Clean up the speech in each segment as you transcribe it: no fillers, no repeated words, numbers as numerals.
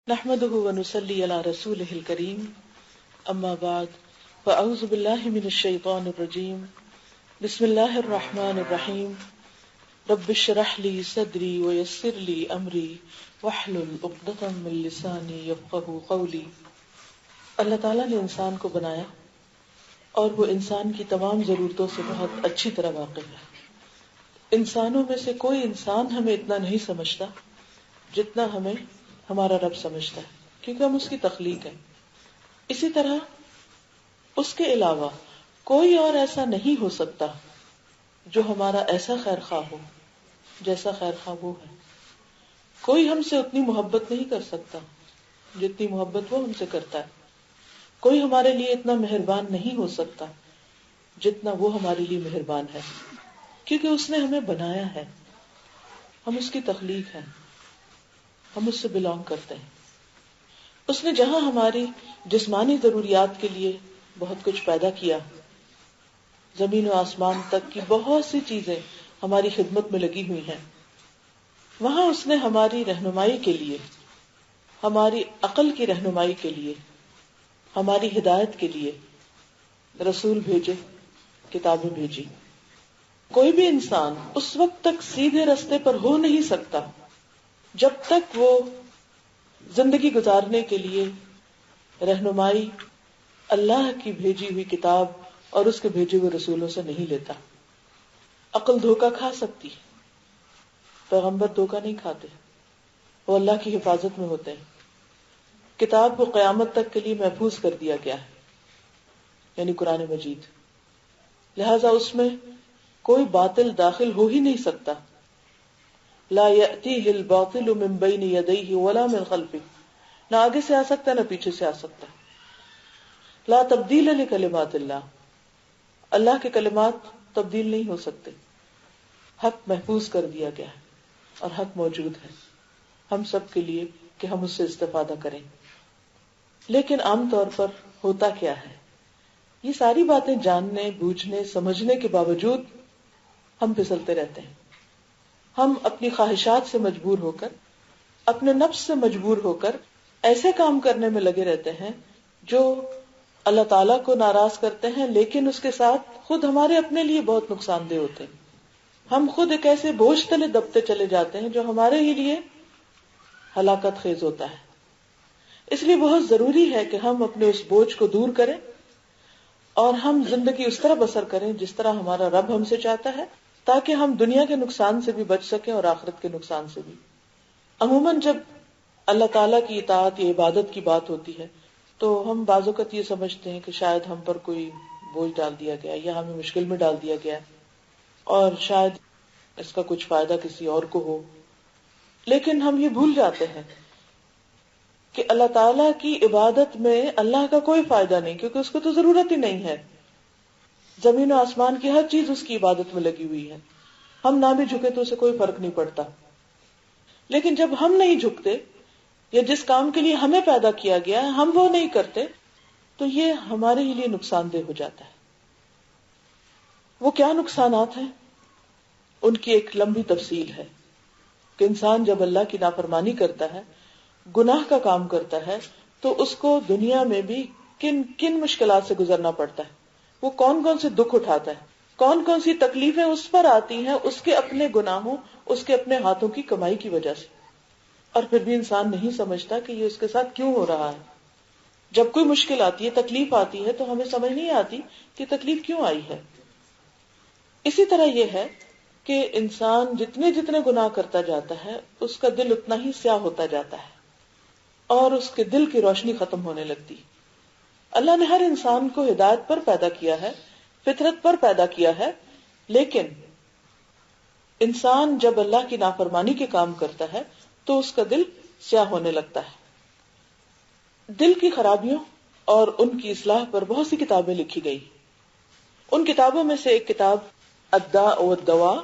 نحمده ونصلي على رسوله الكريم اما بعد فاعوذ بالله من الشيطان الرجيم بسم الله الرحمن الرحيم رب اشرح لي صدري ويسر لي امري واحلل عقدة من لساني يفقهوا قولي۔ اللہ تعالیٰ نے انسان کو بنایا اور وہ انسان کی تمام ضرورتوں سے بہت اچھی طرح واقف ہے۔ انسانوں میں سے کوئی انسان ہمیں اتنا نہیں سمجھتا جتنا ہمیں ہمارا رب سمجھتا ہے، کیونکہ ہم اس کی تخلیق ہیں۔ اسی طرح اس کے علاوہ کوئی اور ایسا نہیں ہو سکتا جو ہمارا ایسا خیر خواہ ہو جیسا خیر خواہ وہ ہے۔ کوئی ہم سے اتنی محبت نہیں کر سکتا جتنی محبت وہ ہم سے کرتا ہے۔ کوئی ہمارے لیے اتنا مہربان نہیں ہو سکتا جتنا وہ ہمارے لیے مہربان ہے، کیونکہ اس نے ہمیں بنایا ہے، ہم اس کی تخلیق ہیں، ہم اس سے بلانگ کرتے ہیں۔ اس نے جہاں ہماری جسمانی ضروریات کے لیے بہت کچھ پیدا کیا، زمین و آسمان تک کی بہت سی چیزیں ہماری خدمت میں لگی ہوئی ہیں، وہاں اس نے ہماری رہنمائی کے لیے، ہماری عقل کی رہنمائی کے لیے، ہماری ہدایت کے لیے رسول بھیجے، کتابیں بھیجی۔ کوئی بھی انسان اس وقت تک سیدھے رستے پر ہو نہیں سکتا جب تک وہ زندگی گزارنے کے لیے رہنمائی اللہ کی بھیجی ہوئی کتاب اور اس کے بھیجے ہوئے رسولوں سے نہیں لیتا۔ عقل دھوکہ کھا سکتی، پیغمبر دھوکہ نہیں کھاتے، وہ اللہ کی حفاظت میں ہوتے ہیں۔ کتاب کو قیامت تک کے لیے محفوظ کر دیا گیا ہے، یعنی قرآن مجید، لہذا اس میں کوئی باطل داخل ہو ہی نہیں سکتا۔ لا یأتیہ الباطل من بین یدیہ ولا من خلفہ، نہ آگے سے آ سکتا ہے نہ پیچھے سے آ سکتا ہے۔ لا تبدیل لکلمات اللہ، اللہ کے کلمات تبدیل نہیں ہو سکتے۔ حق محفوظ کر دیا گیا ہے اور حق موجود ہے ہم سب کے لیے کہ ہم اس سے استفادہ کریں۔ لیکن عام طور پر ہوتا کیا ہے، یہ ساری باتیں جاننے، بوجھنے، سمجھنے کے باوجود ہم پھسلتے رہتے ہیں۔ ہم اپنی خواہشات سے مجبور ہو کر، اپنے نفس سے مجبور ہو کر ایسے کام کرنے میں لگے رہتے ہیں جو اللہ تعالیٰ کو ناراض کرتے ہیں، لیکن اس کے ساتھ خود ہمارے اپنے لیے بہت نقصان دہ ہوتے ہیں۔ ہم خود ایک ایسے بوجھ تلے دبتے چلے جاتے ہیں جو ہمارے ہی لیے ہلاکت خیز ہوتا ہے۔ اس لیے بہت ضروری ہے کہ ہم اپنے اس بوجھ کو دور کریں اور ہم زندگی اس طرح بسر کریں جس طرح ہمارا رب ہم سے چاہتا ہے، تاکہ ہم دنیا کے نقصان سے بھی بچ سکیں اور آخرت کے نقصان سے بھی۔ عموماً جب اللہ تعالیٰ کی اطاعت یا عبادت کی بات ہوتی ہے تو ہم بعض اوقات یہ سمجھتے ہیں کہ شاید ہم پر کوئی بوجھ ڈال دیا گیا یا ہمیں مشکل میں ڈال دیا گیا اور شاید اس کا کچھ فائدہ کسی اور کو ہو، لیکن ہم یہ بھول جاتے ہیں کہ اللہ تعالیٰ کی عبادت میں اللہ کا کوئی فائدہ نہیں، کیونکہ اس کو تو ضرورت ہی نہیں ہے۔ زمین و آسمان کی ہر چیز اس کی عبادت میں لگی ہوئی ہے، ہم نہ بھی جھکے تو اسے کوئی فرق نہیں پڑتا۔ لیکن جب ہم نہیں جھکتے یا جس کام کے لیے ہمیں پیدا کیا گیا ہے ہم وہ نہیں کرتے تو یہ ہمارے ہی لیے نقصان دہ ہو جاتا ہے۔ وہ کیا نقصانات ہیں؟ ان کی ایک لمبی تفصیل ہے کہ انسان جب اللہ کی نافرمانی کرتا ہے، گناہ کا کام کرتا ہے، تو اس کو دنیا میں بھی کن کن مشکلات سے گزرنا پڑتا ہے، وہ کون کون سے دکھ اٹھاتا ہے، کون کون سی تکلیفیں اس پر آتی ہیں اس کے اپنے گناہوں، اس کے اپنے ہاتھوں کی کمائی کی وجہ سے، اور پھر بھی انسان نہیں سمجھتا کہ یہ اس کے ساتھ کیوں ہو رہا ہے۔ جب کوئی مشکل آتی ہے، تکلیف آتی ہے، تو ہمیں سمجھ نہیں آتی کہ تکلیف کیوں آئی ہے۔ اسی طرح یہ ہے کہ انسان جتنے جتنے گناہ کرتا جاتا ہے اس کا دل اتنا ہی سیاہ ہوتا جاتا ہے اور اس کے دل کی روشنی ختم ہونے لگتی۔ اللہ نے ہر انسان کو ہدایت پر پیدا کیا ہے، فطرت پر پیدا کیا ہے، لیکن انسان جب اللہ کی نافرمانی کے کام کرتا ہے تو اس کا دل سیاہ ہونے لگتا ہے۔ دل کی خرابیوں اور ان کی اصلاح پر بہت سی کتابیں لکھی گئی۔ ان کتابوں میں سے ایک کتاب الداء والدواء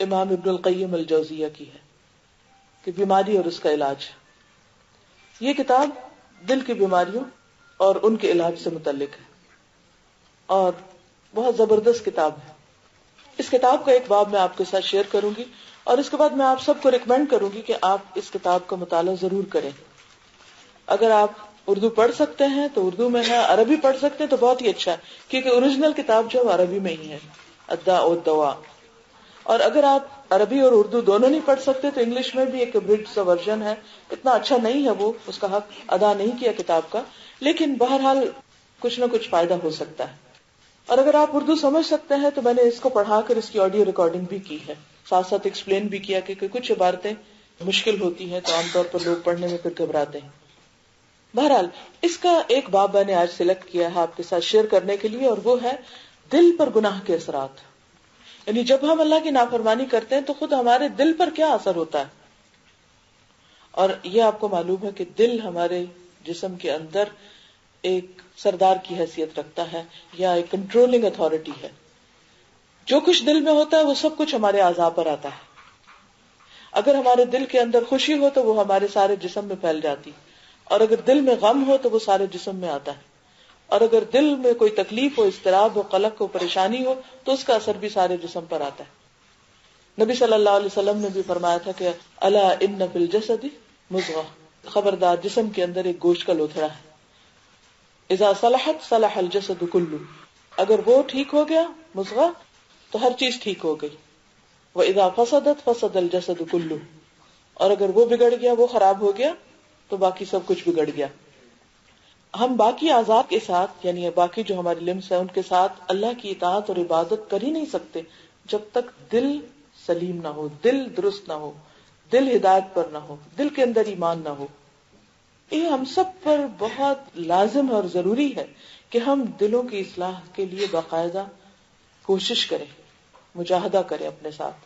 امام ابن القیم الجوزیہ کی ہے کہ بیماری اور اس کا علاج۔ یہ کتاب دل کی بیماریوں اور ان کے علاج سے متعلق ہے اور بہت زبردست کتاب ہے۔ اس کتاب کا ایک باب میں آپ کے ساتھ شیئر کروں گی اور اس کے بعد میں آپ سب کو ریکمینڈ کروں گی کہ آپ اس کتاب کا مطالعہ ضرور کریں. اگر آپ اردو پڑھ سکتے ہیں تو اردو میں ہے، عربی پڑھ سکتے ہیں تو بہت ہی اچھا ہے، کیونکہ اوریجنل کتاب جو عربی میں ہی ہے، الداء والدواء. اور اگر آپ عربی اور اردو دونوں نہیں پڑھ سکتے تو انگلش میں بھی ایک ابریڈ سا ورژن ہے، اتنا اچھا نہیں ہے وہ، اس کا حق ادا نہیں کیا کتاب کا، لیکن بہرحال کچھ نہ کچھ فائدہ ہو سکتا ہے. اور اگر آپ اردو سمجھ سکتے ہیں تو میں نے اس کو پڑھا کر اس کی آڈیو ریکارڈنگ بھی کی ہے، ساتھ ساتھ ایکسپلین بھی کیا کہ کچھ عبارتیں مشکل ہوتی ہیں تو عام طور پر لوگ پڑھنے میں پھر گھبراتے ہیں. بہرحال اس کا ایک باب میں نے آج سلیکٹ کیا ہے آپ کے ساتھ شیئر کرنے کے لیے، اور وہ ہے دل پر گناہ کے اثرات. یعنی جب ہم اللہ کی نافرمانی کرتے ہیں تو خود ہمارے دل پر کیا اثر ہوتا ہے. اور یہ آپ کو معلوم ہے کہ دل ہمارے جسم کے اندر ایک سردار کی حیثیت رکھتا ہے یا ایک کنٹرولنگ اتھارٹی ہے. جو کچھ دل میں ہوتا ہے وہ سب کچھ ہمارے اعضاء پر آتا ہے. اگر ہمارے دل کے اندر خوشی ہو تو وہ ہمارے سارے جسم میں پھیل جاتی، اور اگر دل میں غم ہو تو وہ سارے جسم میں آتا ہے، اور اگر دل میں کوئی تکلیف ہو، اضطراب ہو، قلق ہو، پریشانی ہو تو اس کا اثر بھی سارے جسم پر آتا ہے. نبی صلی اللہ علیہ وسلم نے بھی فرمایا تھا کہ الا ان فی الجسد مضغہ، خبردار جسم کے اندر ایک گوشت کا لوتھڑا ہے. اذا صلحت صلح الجسد کلہ، اگر وہ ٹھیک ہو گیا مضغہ تو ہر چیز ٹھیک ہو گئی. واذا فسدت فسد الجسد کلہ، اور اگر وہ بگڑ گیا، وہ خراب ہو گیا تو باقی سب کچھ بگڑ گیا. ہم باقی اعضاء کے ساتھ، یعنی باقی جو ہمارے لمس ہیں ان کے ساتھ اللہ کی اطاعت اور عبادت کر ہی نہیں سکتے جب تک دل سلیم نہ ہو، دل درست نہ ہو، دل ہدایت پر نہ ہو، دل کے اندر ایمان نہ ہو. یہ ہم سب پر بہت لازم اور ضروری ہے کہ ہم دلوں کی اصلاح کے لیے باقاعدہ کوشش کریں، مجاہدہ کریں اپنے ساتھ.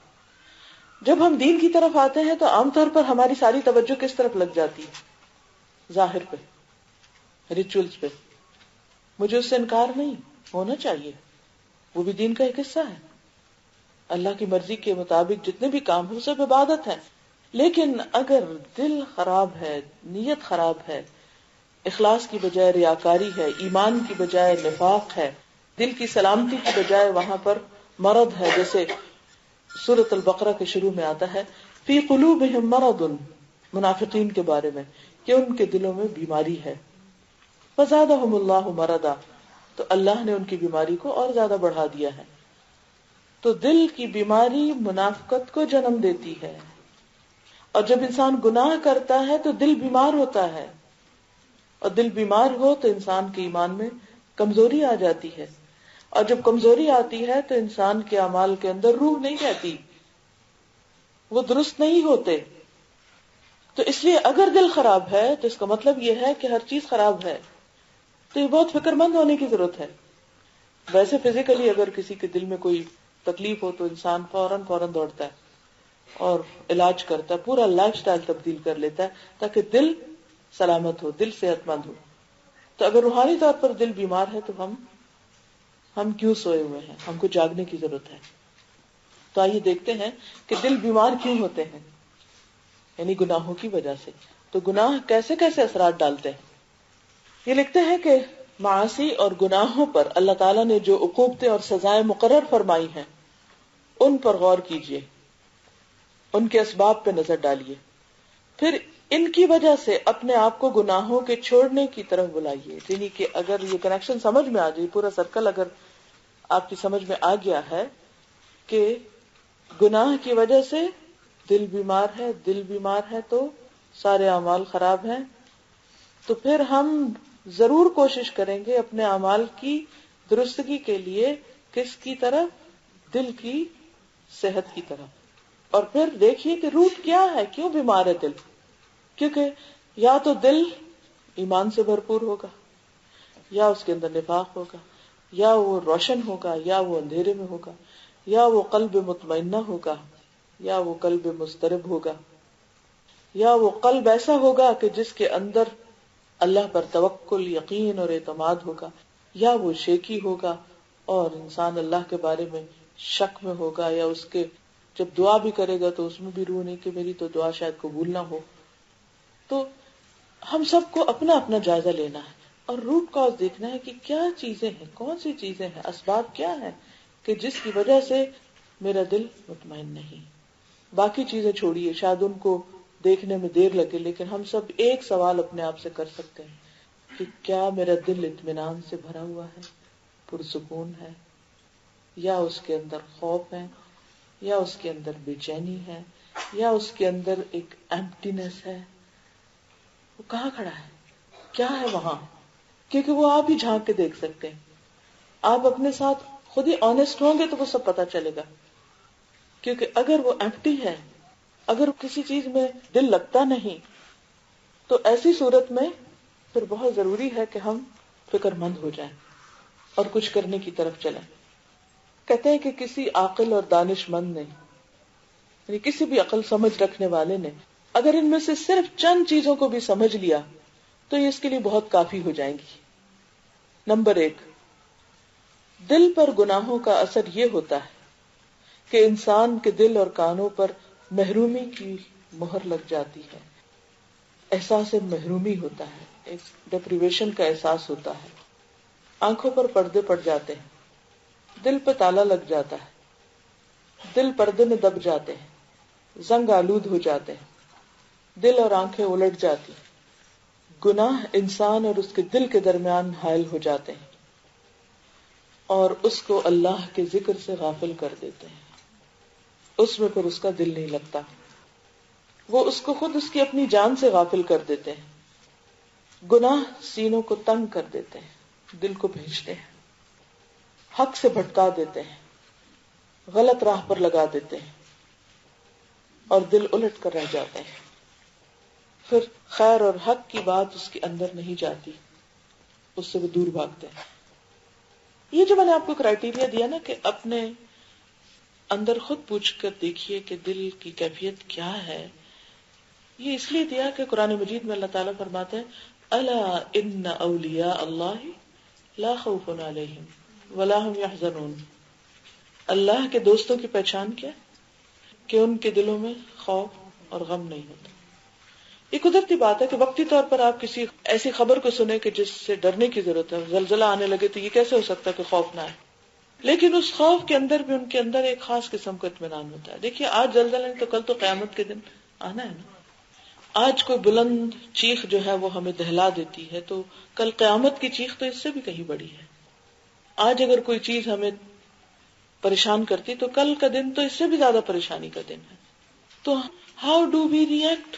جب ہم دین کی طرف آتے ہیں تو عام طور پر ہماری ساری توجہ کس طرف لگ جاتی ہے؟ ظاہر پہ، ریچولز پہ. مجھے اس سے انکار نہیں ہونا چاہیے، وہ بھی دین کا ایک حصہ ہے. اللہ کی مرضی کے مطابق جتنے بھی کام ہو سب عبادت ہے. لیکن اگر دل خراب ہے، نیت خراب ہے، اخلاص کی بجائے ریاکاری ہے، ایمان کی بجائے نفاق ہے، دل کی سلامتی کی بجائے وہاں پر مرض ہے، جیسے سورۃ البقرہ کے شروع میں آتا ہے فی قلوبہم مرض، منافقین کے بارے میں کہ ان کے دلوں میں بیماری ہے. فزادہم اللہ مرضا، تو اللہ نے ان کی بیماری کو اور زیادہ بڑھا دیا ہے. تو دل کی بیماری منافقت کو جنم دیتی ہے، اور جب انسان گناہ کرتا ہے تو دل بیمار ہوتا ہے، اور دل بیمار ہو تو انسان کے ایمان میں کمزوری آ جاتی ہے، اور جب کمزوری آتی ہے تو انسان کے اعمال کے اندر روح نہیں رہتی، وہ درست نہیں ہوتے. تو اس لیے اگر دل خراب ہے تو اس کا مطلب یہ ہے کہ ہر چیز خراب ہے. تو یہ بہت فکر مند ہونے کی ضرورت ہے. ویسے فزیکلی اگر کسی کے دل میں کوئی تکلیف ہو تو انسان فوراً دوڑتا ہے اور علاج کرتا ہے، پورا لائف سٹائل تبدیل کر لیتا ہے تاکہ دل سلامت ہو، دل صحت مند ہو. تو اگر روحانی طور پر دل بیمار ہے تو ہم کیوں سوئے ہوئے ہیں؟ ہم کو جاگنے کی ضرورت ہے. تو آئیے دیکھتے ہیں کہ دل بیمار کیوں ہوتے ہیں، یعنی گناہوں کی وجہ سے. تو گناہ کیسے کیسے اثرات ڈالتے ہیں. یہ لکھتے ہیں کہ معاصی اور گناہوں پر اللہ تعالیٰ نے جو عقوبتیں اور سزائیں مقرر فرمائی ہیں ان پر غور کیجیے، ان کے اسباب پہ نظر ڈالیے، پھر ان کی وجہ سے اپنے آپ کو گناہوں کے چھوڑنے کی طرف بلائیے. یعنی کہ اگر یہ کنیکشن سمجھ میں آ جائے، پورا سرکل اگر آپ کی سمجھ میں آ گیا ہے کہ گناہ کی وجہ سے دل بیمار ہے تو سارے اعمال خراب ہیں، تو پھر ہم ضرور کوشش کریں گے اپنے اعمال کی درستگی کے لیے کس کی طرف؟ دل کی صحت کی طرف. اور پھر دیکھیے کہ روٹ کیا ہے، کیوں بیمار ہے دل. کیونکہ یا تو دل ایمان سے بھرپور ہوگا، یا اس کے اندر نفاق ہوگا، یا وہ روشن ہوگا، یا وہ اندھیرے میں ہوگا، یا وہ قلب مطمئنہ ہوگا، یا وہ قلب مضطرب ہوگا، یا وہ قلب ایسا ہوگا کہ جس کے اندر اللہ پر توکل، یقین اور اعتماد ہوگا، یا وہ شیکی ہوگا اور انسان اللہ کے بارے میں شک میں ہوگا، یا اس کے جب دعا بھی کرے گا تو اس میں بھی روح نہیں کہ میری تو دعا شاید قبول نہ ہو. تو ہم سب کو اپنا اپنا جائزہ لینا ہے اور روٹ کاز دیکھنا ہے کہ کیا چیزیں ہیں، کون سی چیزیں ہیں، اسباب کیا ہیں کہ جس کی وجہ سے میرا دل مطمئن نہیں. باقی چیزیں چھوڑیے، شاید ان کو دیکھنے میں دیر لگے، لیکن ہم سب ایک سوال اپنے آپ سے کر سکتے ہیں کہ کیا میرا دل اطمینان سے بھرا ہوا ہے، پرسکون ہے، یا اس کے اندر خوف ہے، یا اس کے اندر بے چینی ہے، یا اس کے اندر ایک ایمپٹینس ہے؟ وہ کہاں کھڑا ہے، کیا ہے وہاں؟ کیونکہ وہ آپ ہی جھانک کے دیکھ سکتے ہیں. آپ اپنے ساتھ خود ہی آنےسٹ ہوں گے تو وہ سب پتا چلے گا. کیونکہ اگر وہ ایمپٹی ہے، اگر کسی چیز میں دل لگتا نہیں، تو ایسی صورت میں پھر بہت ضروری ہے کہ ہم فکر مند ہو جائیں اور کچھ کرنے کی طرف چلیں. کہتے ہیں کہ کسی عاقل اور دانش مند نے، یعنی کسی بھی عقل سمجھ رکھنے والے نے، اگر ان میں سے صرف چند چیزوں کو بھی سمجھ لیا تو یہ اس کے لیے بہت کافی ہو جائیں گی. نمبر 1، دل پر گناہوں کا اثر یہ ہوتا ہے کہ انسان کے دل اور کانوں پر محرومی کی مہر لگ جاتی ہے. احساس محرومی ہوتا ہے، ایک ڈپریویشن کا احساس ہوتا ہے. آنکھوں پر پردے پڑ جاتے ہیں، دل پہ تالا لگ جاتا ہے، دل پردے میں دب جاتے ہیں، زنگ آلود ہو جاتے ہیں، دل اور آنکھیں الٹ جاتی. گناہ انسان اور اس کے دل کے درمیان حائل ہو جاتے ہیں اور اس کو اللہ کے ذکر سے غافل کر دیتے ہیں. اس میں پھر اس کا دل نہیں لگتا، وہ اس کو خود اس کی اپنی جان سے غافل کر دیتے ہیں. گناہ سینوں کو تنگ کر دیتے ہیں، دل کو بھیجتے ہیں، حق سے بھٹکا دیتے ہیں، غلط راہ پر لگا دیتے ہیں اور دل الٹ کر رہ جاتے ہیں. پھر خیر اور حق کی بات اس کے اندر نہیں جاتی، اس سے وہ دور بھاگتے ہیں. یہ جو میں نے آپ کو کرائیٹیریا دیا نا کہ اپنے اندر خود پوچھ کر دیکھیے کہ دل کی کیفیت کیا ہے، یہ اس لیے دیا کہ قرآن مجید میں اللہ تعالیٰ فرماتے ہیں الا ان اولیاء اللہ لا خوف علیہم ولا هم يحزنون. اللہ کے دوستوں کی پہچان کیا؟ کہ ان کے دلوں میں خوف اور غم نہیں ہوتا. یہ قدرتی بات ہے کہ وقتی طور پر آپ کسی ایسی خبر کو سنیں کہ جس سے ڈرنے کی ضرورت ہے، زلزلہ آنے لگے تو یہ کیسے ہو سکتا ہے کہ خوف نہ آئے؟ لیکن اس خوف کے اندر بھی ان کے اندر ایک خاص قسم کا اطمینان ہوتا ہے. دیکھیے آج زلزلہ نہیں تو کل تو قیامت کے دن آنا ہے نا. آج کوئی بلند چیخ جو ہے وہ ہمیں دہلا دیتی ہے تو کل قیامت کی چیخ تو اس سے بھی کہیں بڑی ہے. آج اگر کوئی چیز ہمیں پریشان کرتی تو کل کا دن تو اس سے بھی زیادہ پریشانی کا دن ہے. تو ہاؤ ڈو وی ریئیکٹ؟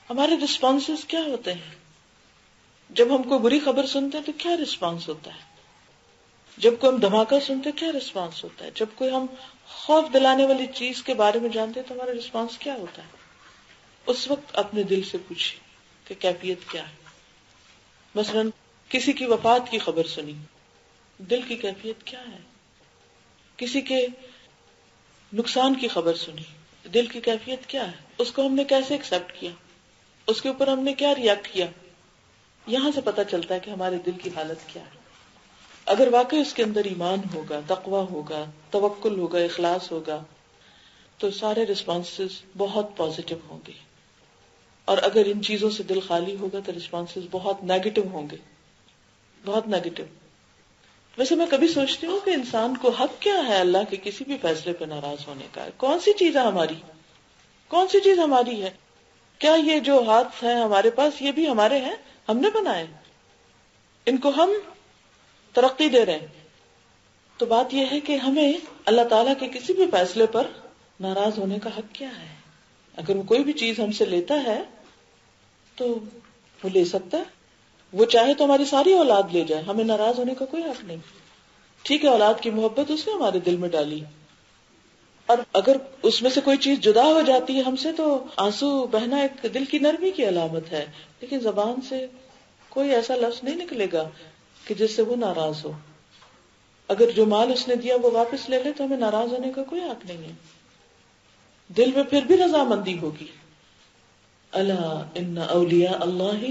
ہمارے رسپانسز کیا ہوتے ہیں؟ جب ہم کوئی بری خبر سنتے ہیں تو کیا رسپانس ہوتا ہے؟ جب کوئی ہم دھماکہ سنتے کیا رسپانس ہوتا ہے؟ جب کوئی ہم خوف دلانے والی چیز کے بارے میں جانتے ہیں تو ہمارا رسپانس کیا ہوتا ہے؟ اس وقت اپنے دل سے پوچھیں کہ کیفیت کیا ہے. مثلا کسی کی وفات کی خبر سنی، دل کی کیفیت کیا ہے؟ کسی کے نقصان کی خبر سنی، دل کی کیفیت کیا ہے؟ اس کو ہم نے کیسے ایکسپٹ کیا؟ اس کے اوپر ہم نے کیا ریئیکٹ کیا؟ یہاں سے پتہ چلتا ہے کہ ہمارے دل کی حالت کیا ہے. اگر واقعی اس کے اندر ایمان ہوگا، تقوی ہوگا، توکل ہوگا، اخلاص ہوگا تو سارے رسپانسز بہت پازیٹیو ہوں گے. اور اگر ان چیزوں سے دل خالی ہوگا تو رسپانسز بہت نیگیٹو ہوں گے، بہت نیگیٹو. ویسے میں کبھی سوچتی ہوں کہ انسان کو حق کیا ہے اللہ کے کسی بھی فیصلے پہ ناراض ہونے کا؟ کون سی چیز ہے ہماری؟ کون سی چیز ہماری ہے؟ کیا یہ جو ہاتھ ہیں ہمارے پاس یہ بھی ہمارے ہیں؟ ہم نے بنائے، ان کو ہم ترقی دے رہے ہیں. تو بات یہ ہے کہ ہمیں اللہ تعالیٰ کے کسی بھی فیصلے پر ناراض ہونے کا حق کیا ہے؟ اگر وہ کوئی بھی چیز ہم سے لیتا ہے تو وہ لے سکتا ہے، وہ چاہے تو ہماری ساری اولاد لے جائے، ہمیں ناراض ہونے کا کوئی حق نہیں. ٹھیک ہے، اولاد کی محبت اس نے ہمارے دل میں ڈالی، اور اگر اس میں سے کوئی چیز جدا ہو جاتی ہے ہم سے تو آنسو بہنا ایک دل کی نرمی کی علامت ہے. لیکن زبان سے کوئی ایسا لفظ نہیں نکلے گا کہ جس سے وہ ناراض ہو. اگر جو مال اس نے دیا وہ واپس لے لے تو ہمیں ناراض ہونے کا کوئی حق نہیں ہے. دل میں پھر بھی رضامندی ہوگی. الا ان اولیاء اللہ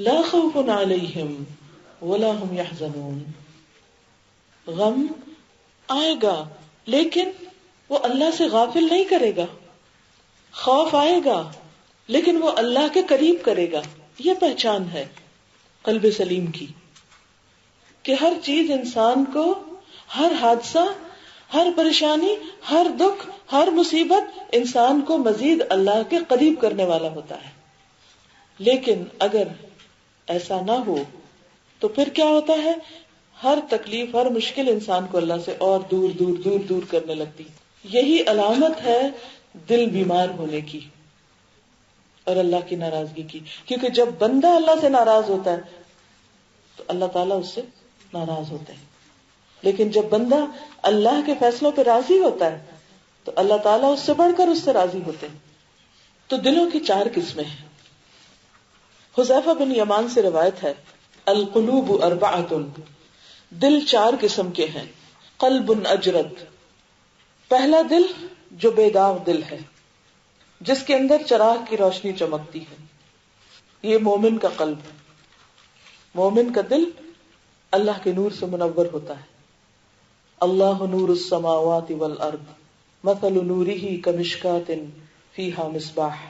لا خوف علیہم ولا هم يحزنون. غم آئے گا لیکن وہ اللہ سے غافل نہیں کرے گا. خوف آئے گا لیکن وہ اللہ کے قریب کرے گا. یہ پہچان ہے قلب سلیم کی کہ ہر چیز انسان کو، ہر حادثہ ہر پریشانی، ہر دکھ، ہر مصیبت انسان کو مزید اللہ کے قریب کرنے والا ہوتا ہے. لیکن اگر ایسا نہ ہو تو پھر کیا ہوتا ہے؟ ہر تکلیف، ہر مشکل انسان کو اللہ سے اور دور دور دور دور کرنے لگتی. یہی علامت ہے دل بیمار ہونے کی اور اللہ کی ناراضگی کی. کیونکہ جب بندہ اللہ سے ناراض ہوتا ہے تو اللہ تعالیٰ اس سے ناراض ہوتے ہیں. لیکن جب بندہ اللہ کے فیصلوں پہ راضی ہوتا ہے تو اللہ تعالیٰ اس سے بڑھ کر اس سے راضی ہوتے ہیں. تو دلوں کی 4 قسمیں ہیں. حذیفہ بن یمان سے روایت ہے، القلوب 4، دل 4 قسم کے ہیں. قلب اجرد، پہلا دل جو بے داغ دل ہے، جس کے اندر چراغ کی روشنی چمکتی ہے، یہ مومن کا قلب ہے. مومن کا دل اللہ کے نور سے منور ہوتا ہے. اللہ نور السماوات والارض مثل نورہ کمشکاۃ فیہا مصباح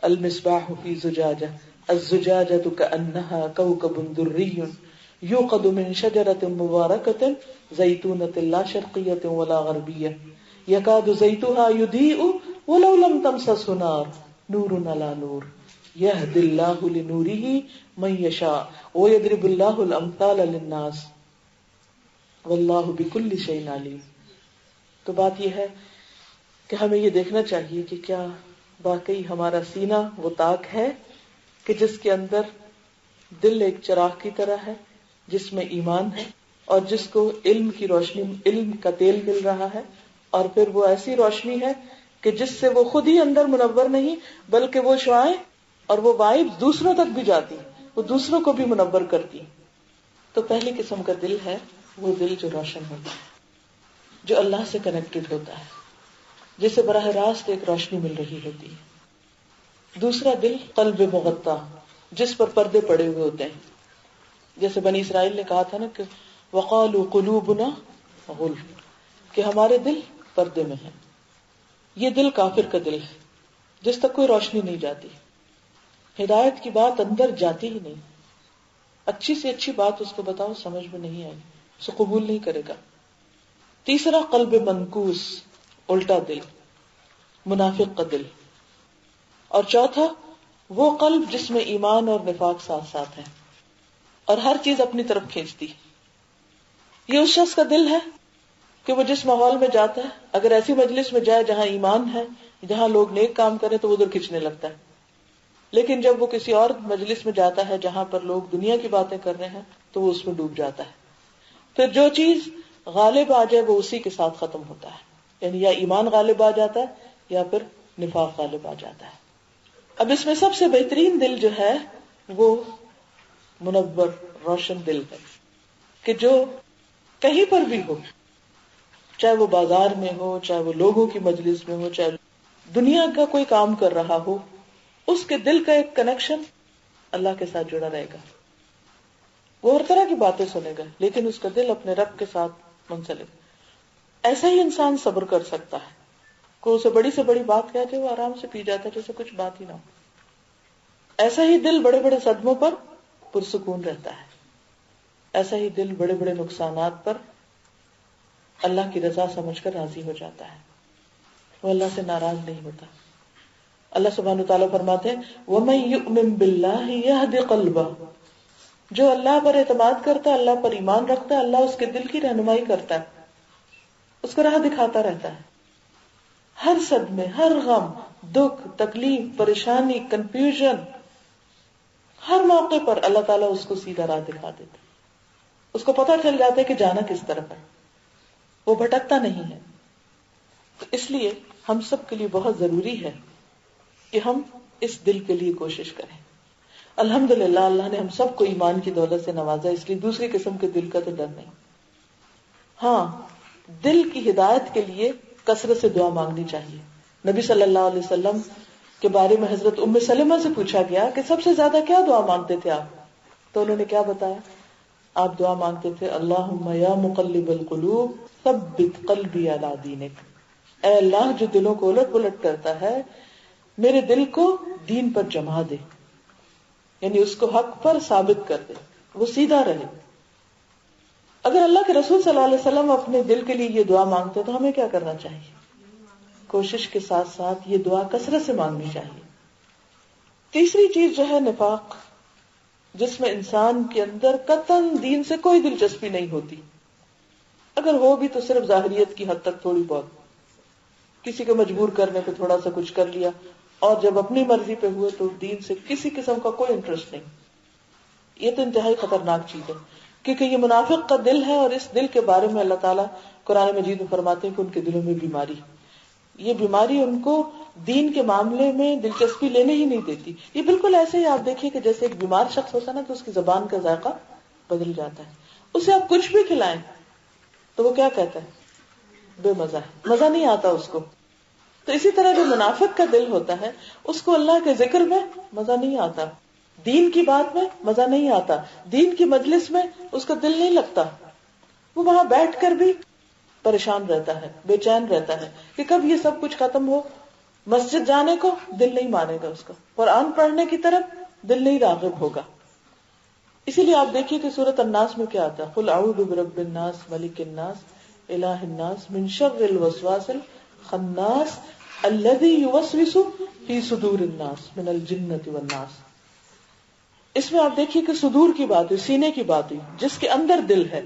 المصباح فی زجاجہ الزجاجۃ کأنہا کوکب دری یوقد من شجرۃ مبارکۃ زیتونۃ لا شرقیۃ ولا غربیہ یکاد زیتها یضیء ولو لم تمسسہ نار نور علی نور یہدی اللہ لنورہ من یشاء ویضرب اللہ الامثال للناس واللہ بکل شیء علیم. تو بات یہ ہے کہ ہمیں یہ دیکھنا چاہیے کہ کیا واقعی ہمارا سینہ وہ طاق ہے کہ جس کے اندر دل ایک چراغ کی طرح ہے، جس میں ایمان ہے اور جس کو علم کی روشنی، علم کا تیل مل رہا ہے، اور پھر وہ ایسی روشنی ہے کہ جس سے وہ خود ہی اندر منور نہیں بلکہ وہ شعائیں اور وہ وائب دوسروں تک بھی جاتی، وہ دوسروں کو بھی منور کرتی. تو پہلی قسم کا دل ہے وہ دل جو روشن ہوتا ہے، جو اللہ سے کنیکٹڈ ہوتا ہے، جسے براہ راست ایک روشنی مل رہی ہوتی ہے. دوسرا دل قلب مغطا، جس پر پردے پڑے ہوئے ہوتے ہیں. جیسے بنی اسرائیل نے کہا تھا نا کہ وقالوا قلوبنا غلف، کہ ہمارے دل پردے میں ہیں. یہ دل کافر کا دل ہے جس تک کوئی روشنی نہیں جاتی، ہدایت کی بات اندر جاتی ہی نہیں. اچھی سے اچھی بات اس کو بتاؤ سمجھ میں نہیں آئی، اسے قبول نہیں کرے گا. تیسرا قلب منکوس، الٹا دل، منافق کا دل. اور چوتھا وہ قلب جس میں ایمان اور نفاق ساتھ ساتھ ہے اور ہر چیز اپنی طرف کھینچتی. یہ اس شخص کا دل ہے کہ وہ جس ماحول میں جاتا ہے، اگر ایسی مجلس میں جائے جہاں ایمان ہے، جہاں لوگ نیک کام کریں تو وہ ادھر کھینچنے لگتا ہے. لیکن جب وہ کسی اور مجلس میں جاتا ہے جہاں پر لوگ دنیا کی باتیں کر رہے ہیں تو وہ اس میں ڈوب جاتا ہے. پھر جو چیز غالب آ جائے وہ اسی کے ساتھ ختم ہوتا ہے. یعنی یا ایمان غالب آ جاتا ہے یا پھر نفاق غالب آ جاتا ہے. اب اس میں سب سے بہترین دل جو ہے وہ منور روشن دل ہے کہ جو کہیں پر بھی ہو، چاہے وہ بازار میں ہو، چاہے وہ لوگوں کی مجلس میں ہو، چاہے دنیا کا کوئی کام کر رہا ہو، اس کے دل کا ایک کنیکشن اللہ کے ساتھ جڑا رہے گا. وہ ہر طرح کی باتیں سنے گا لیکن اس کا دل اپنے رب کے ساتھ منسلک. ایسا ہی انسان صبر کر سکتا ہے. کوئی اسے بڑی سے بڑی بات کہتے وہ آرام سے پی جاتا ہے جیسے کچھ بات ہی نہ ہو. ایسا ہی دل بڑے بڑے صدموں پر پرسکون رہتا ہے. ایسا ہی دل بڑے بڑے نقصانات پر اللہ کی رضا سمجھ کر راضی ہو جاتا ہے، وہ اللہ سے ناراض نہیں ہوتا. اللہ سبحانہ وتعالیٰ فرماتے ہیں وَمَن يُؤْمِن بِاللَّهِ يَهْدِ قَلْبَهُ، جو اللہ پر اعتماد کرتا ہے، اللہ پر ایمان رکھتا ہے، اللہ اس کے دل کی رہنمائی کرتا ہے، اس کو راہ دکھاتا رہتا ہے. ہر صدمے، ہر غم، دکھ، تکلیف، پریشانی، کنفیوژن، ہر موقع پر اللہ تعالیٰ اس کو سیدھا راہ دکھا دیتا ہے. اس کو پتہ چل جاتا ہے کہ جانا کس طرف ہے، وہ بھٹکتا نہیں ہے. تو اس لیے ہم سب کے لیے بہت ضروری ہے کہ ہم اس دل کے لیے کوشش کریں. الحمدللہ اللہ نے ہم سب کو ایمان کی دولت سے نوازا، اس لیے دوسری قسم کے دل کا تو ڈر نہیں. ہاں، دل کی ہدایت کے لیے کثرت سے دعا مانگنی چاہیے. نبی صلی اللہ علیہ وسلم کے بارے میں حضرت ام سلمہ سے پوچھا گیا کہ سب سے زیادہ کیا دعا مانگتے تھے آپ؟ تو انہوں نے کیا بتایا؟ آپ دعا مانگتے تھے اللہم یا مقلب القلوب ثبت قلبی علی دینک، اے اللہ جو دلوں کو الٹ پلٹ کرتا ہے میرے دل کو دین پر جما دے، یعنی اس کو حق پر ثابت کر دے، وہ سیدھا رہے. اگر اللہ کے رسول صلی اللہ علیہ وسلم اپنے دل کے لیے یہ دعا مانگتے تو ہمیں کیا کرنا چاہیے؟ کوشش کے ساتھ ساتھ یہ دعا کثرت سے مانگنی چاہیے. تیسری چیز جو ہے نفاق، جس میں انسان کے اندر قطعاً دین سے کوئی دلچسپی نہیں ہوتی، اگر ہو بھی تو صرف ظاہریت کی حد تک تھوڑی بہت، کسی کو مجبور کرنے پہ تھوڑا سا کچھ کر لیا، اور جب اپنی مرضی پہ ہوئے تو دین سے کسی قسم کا کوئی انٹرسٹ نہیں. یہ تو انتہائی خطرناک چیز ہے، کیونکہ یہ منافق کا دل ہے، اور اس دل کے بارے میں اللہ تعالیٰ قرآن مجید میں فرماتے ہیں کہ ان کے دلوں میں بیماری، یہ بیماری ان کو دین کے معاملے میں دلچسپی لینے ہی نہیں دیتی. یہ بالکل ایسے ہی آپ دیکھیے کہ جیسے ایک بیمار شخص ہوتا ہے نا تو اس کی زبان کا ذائقہ بدل جاتا ہے، اسے آپ کچھ بھی کھلائیں تو وہ کیا کہتا ہے؟ بے مزہ ہے، مزہ نہیں آتا اس کو. تو اسی طرح جو منافق کا دل ہوتا ہے اس کو اللہ کے ذکر میں مزہ نہیں آتا، دین کی بات میں مزہ نہیں آتا، دین کی مجلس میں اس کا دل نہیں لگتا، وہ وہاں بیٹھ کر بھی پریشان رہتا ہے، بے چین رہتا ہے کہ کب یہ سب کچھ ختم ہو. مسجد جانے کو دل نہیں مانے گا اس کا، قرآن پڑھنے کی طرف دل نہیں راغب ہوگا. اسی لیے آپ دیکھیے کہ سورۃ الناس میں کیا آتا ہے؟ قل اعوذ برب الناس ملک الناس الہ الناس من شر الوسواس الخناس الذی یوسوس فی صدور الناس من الجنۃ والناس. اس میں آپ دیکھیے کہ صدور کی بات ہے، سینے کی بات ہے، جس کے اندر دل ہے.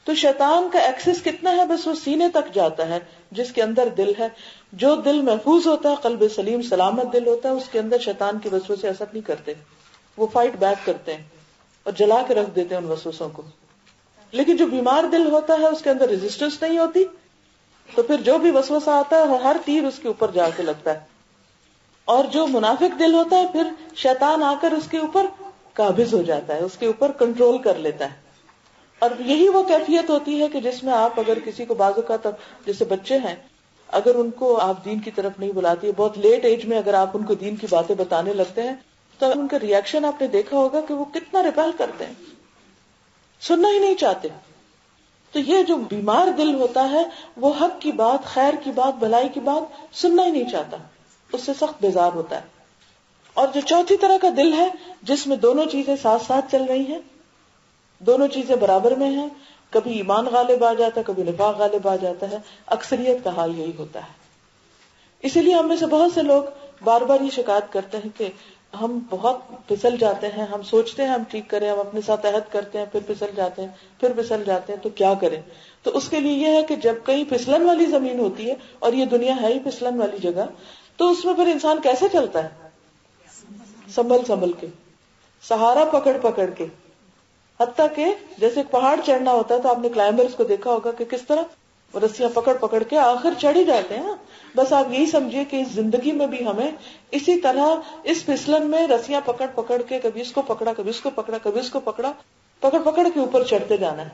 تو شیطان کا ایکسس کتنا ہے؟ بس وہ سینے تک جاتا ہے جس کے اندر دل ہے. جو دل محفوظ ہوتا ہے، قلب سلیم سلامت دل ہوتا ہے، اس کے اندر شیطان کی وسوسے اثر نہیں کرتے، وہ فائٹ بیک کرتے ہیں اور جلا کے رکھ دیتے ہیں ان وسوسوں کو. لیکن جو بیمار دل ہوتا ہے اس کے اندر ریزسٹنس نہیں ہوتی، تو پھر جو بھی وسوسہ آتا ہے ہر تیر اس کے اوپر جا کے لگتا ہے. اور جو منافق دل ہوتا ہے پھر شیطان آ کر اس کے اوپر قابض ہو جاتا ہے، اس کے اوپر کنٹرول کر لیتا ہے. اور یہی وہ کیفیت ہوتی ہے کہ جس میں آپ اگر کسی کو بعض اوقات جیسے بچے ہیں، اگر ان کو آپ دین کی طرف نہیں بلاتی، بہت لیٹ ایج میں اگر آپ ان کو دین کی باتیں بتانے لگتے ہیں تو ان کا ریئیکشن آپ نے دیکھا ہوگا کہ وہ کتنا ریبیل کرتے ہیں، سننا ہی نہیں چاہتے. تو یہ جو بیمار دل ہوتا ہے وہ حق کی بات، خیر کی بات، بھلائی کی بات سننا ہی نہیں چاہتا، اس سے سخت بیزار ہوتا ہے. اور جو چوتھی طرح کا دل ہے جس میں دونوں چیزیں ساتھ ساتھ چل رہی ہیں، دونوں چیزیں برابر میں ہیں، کبھی ایمان غالب آ جاتا ہے، کبھی نفاق غالب آ جاتا ہے، اکثریت کا حال یہی ہوتا ہے. اسی لیے ہم میں سے بہت سے لوگ بار بار یہ شکایت کرتے ہیں کہ ہم بہت پھسل جاتے ہیں، ہم سوچتے ہیں ہم ٹھیک کریں، ہم اپنے ساتھ عہد کرتے ہیں، پھر پھسل جاتے ہیں، پھر پھسل جاتے ہیں، تو کیا کریں؟ تو اس کے لیے یہ ہے کہ جب کہیں پھسلن والی زمین ہوتی ہے، اور یہ دنیا ہے ہی پھسلن والی جگہ، تو اس میں پھر انسان کیسے چلتا ہے؟ سنبھل سنبھل کے، سہارا پکڑ پکڑ کے. حتیٰ کہ جیسے ایک پہاڑ چڑھنا ہوتا ہے تو آپ نے کلائمبرز کو دیکھا ہوگا کہ کس طرح رسیاں پکڑ پکڑ کے آخر چڑھ ہی جاتے ہیں. بس آپ یہی سمجھیے کہ اس زندگی میں بھی ہمیں اسی طرح اس پھسلن میں رسیاں پکڑ پکڑ کے کبھی اس کو پکڑا، کبھی اس کو پکڑا، کبھی اس کو پکڑا، پکڑ پکڑ کے اوپر چڑھتے جانا ہے.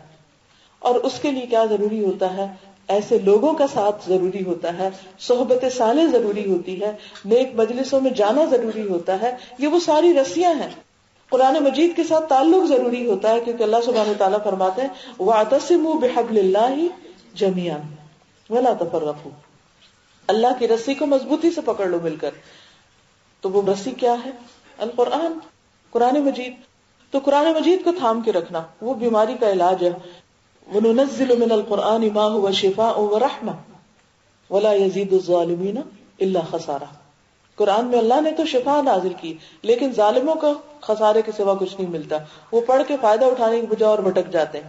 اور اس کے لیے کیا ضروری ہوتا ہے؟ ایسے لوگوں کا ساتھ ضروری ہوتا ہے، صحبت صالح ضروری ہوتی ہے، نیک مجلسوں میں جانا ضروری ہوتا ہے. یہ وہ ساری رسیاں ہیں. قرآن مجید کے ساتھ تعلق ضروری ہوتا ہے، کیونکہ اللہ سبحانہ وتعالیٰ فرماتے ہیں وَاعْتَصِمُوا بِحَبْلِ اللَّهِ جَمِيعًا وَلَا تَفَرَّقُوا، اللہ کی رسی کو مضبوطی سے پکڑ لو مل کر. تو وہ رسی کیا ہے؟ القرآن، قرآن مجید. تو قرآن مجید کو تھام کے رکھنا وہ بیماری کا علاج ہے. وَنُنَزِّلُ مِنَ الْقُرْآنِ مَا هُوَ شِفَاءٌ وَرَحْمَةٌ وَلَا يَزِيدُ الظَّالِمِينَ إِلَّا خَسَارًا. قرآن میں اللہ نے تو شفا نازل کی، لیکن ظالموں کا خسارے کے سوا کچھ نہیں ملتا، وہ پڑھ کے فائدہ اٹھانے کی بجائے اور بھٹک جاتے ہیں.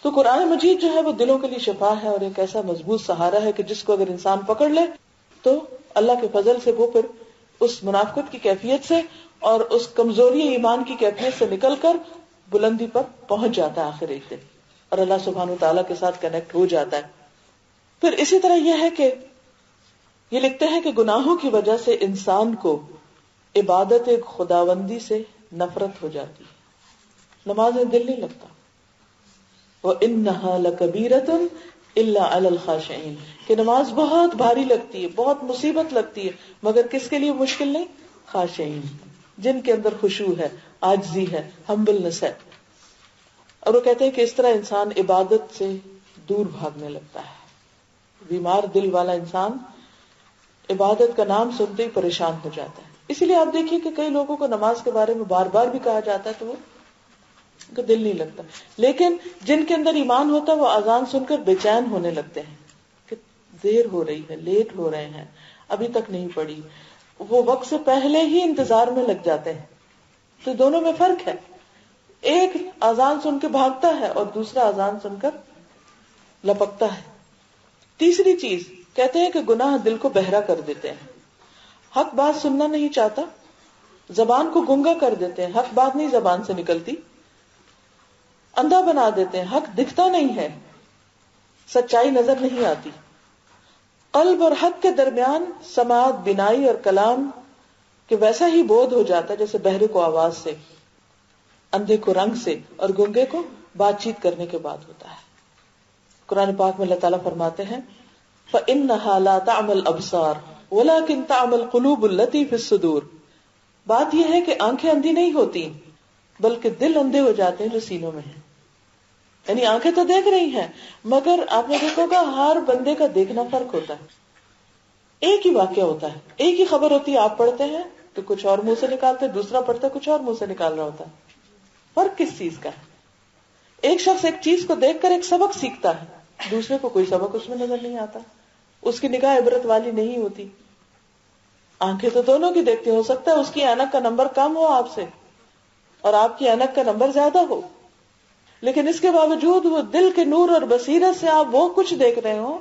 تو قرآن مجید جو ہے وہ دلوں کے لیے شفا ہے، اور ایک ایسا مضبوط سہارا ہے کہ جس کو اگر انسان پکڑ لے تو اللہ کے فضل سے وہ پھر اس منافقت کی کیفیت سے اور اس کمزوری ایمان کی کیفیت سے نکل کر بلندی پر پہنچ جاتا ہے آخر ایک دن، اور اللہ سبحانہ وتعالیٰ کے ساتھ کنیکٹ ہو جاتا ہے. پھر اسی طرح یہ ہے کہ یہ لکھتے ہیں کہ گناہوں کی وجہ سے انسان کو عبادت خداوندی سے نفرت ہو جاتی ہے، نماز میں دل نہیں لگتا. وَإِنَّهَا لَكَبِيرَةٌ إِلَّا عَلَى الْخَاشِعِينَ، کہ نماز بہت بھاری لگتی ہے، بہت مصیبت لگتی ہے، مگر کس کے لیے مشکل نہیں؟ خاشعین، جن کے اندر خشوع ہے، عاجزی ہے، ہمبلنس ہے. اور وہ کہتے ہیں کہ اس طرح انسان عبادت سے دور بھاگنے لگتا ہے. بیمار دل والا انسان عبادت کا نام سنتے ہی پریشان ہو جاتا ہے. اسی لیے آپ دیکھیے کہ کئی لوگوں کو نماز کے بارے میں بار بار بھی کہا جاتا ہے تو وہ کا دل نہیں لگتا. لیکن جن کے اندر ایمان ہوتا ہے وہ اذان سن کر بے چین ہونے لگتے ہیں کہ دیر ہو رہی ہے، لیٹ ہو رہے ہیں، ابھی تک نہیں پڑی. وہ وقت سے پہلے ہی انتظار میں لگ جاتے ہیں. تو دونوں میں فرق ہے. ایک اذان سن کے بھاگتا ہے اور دوسرا اذان سن کر لپکتا ہے. تیسری چیز کہتے ہیں کہ گناہ دل کو بہرا کر دیتے ہیں. حق بات سننا نہیں چاہتا، زبان کو گنگا کر دیتے ہیں، حق بات نہیں زبان سے نکلتی. اندھا بنا دیتے ہیں، حق دکھتا نہیں ہے، سچائی نظر نہیں آتی. قلب اور حق کے درمیان سماعت، بینائی اور کلام کہ ویسا ہی بودھ ہو جاتا ہے جیسے بہرے کو آواز سے، اندھے کو رنگ سے اور گنگے کو بات چیت کرنے کے بعد ہوتا ہے. قرآن پاک میں اللہ تعالیٰ فرماتے ہیں فَإِنَّهَا لَا تَعْمَى الْأَبْصَارُ وَلَكِنْ تَعْمَى الْقُلُوبُ الَّتِي فِي الصُّدُورِ. بات یہ ہے کہ آنکھیں اندھی نہیں ہوتی بلکہ دل اندھے ہو جاتے ہیں جو سینوں میں ہیں. یعنی آنکھیں تو دیکھ رہی ہیں مگر آپ نے دیکھو گا ہر بندے کا دیکھنا فرق ہوتا ہے. ایک ہی واقعہ ہوتا ہے، ایک ہی خبر ہوتی ہے، آپ پڑھتے ہیں تو کچھ اور منہ سے نکالتے، دوسرا پڑھتا ہے کچھ اور منہ سے نکال رہا ہوتا ہے. فرق کس چیز کا ہے؟ ایک شخص ایک چیز کو دیکھ کر ایک سبق سیکھتا ہے، دوسرے کو کوئی سبق اس میں نظر نہیں آتا، اس کی نگاہ عبرت والی نہیں ہوتی. آنکھیں تو دونوں کی دیکھتی، ہو سکتا ہے اس کی اینک کا نمبر کم ہو آپ سے اور آپ کی اینک کا نمبر زیادہ ہو، لیکن اس کے باوجود وہ دل کے نور اور بصیرت سے آپ وہ کچھ دیکھ رہے ہو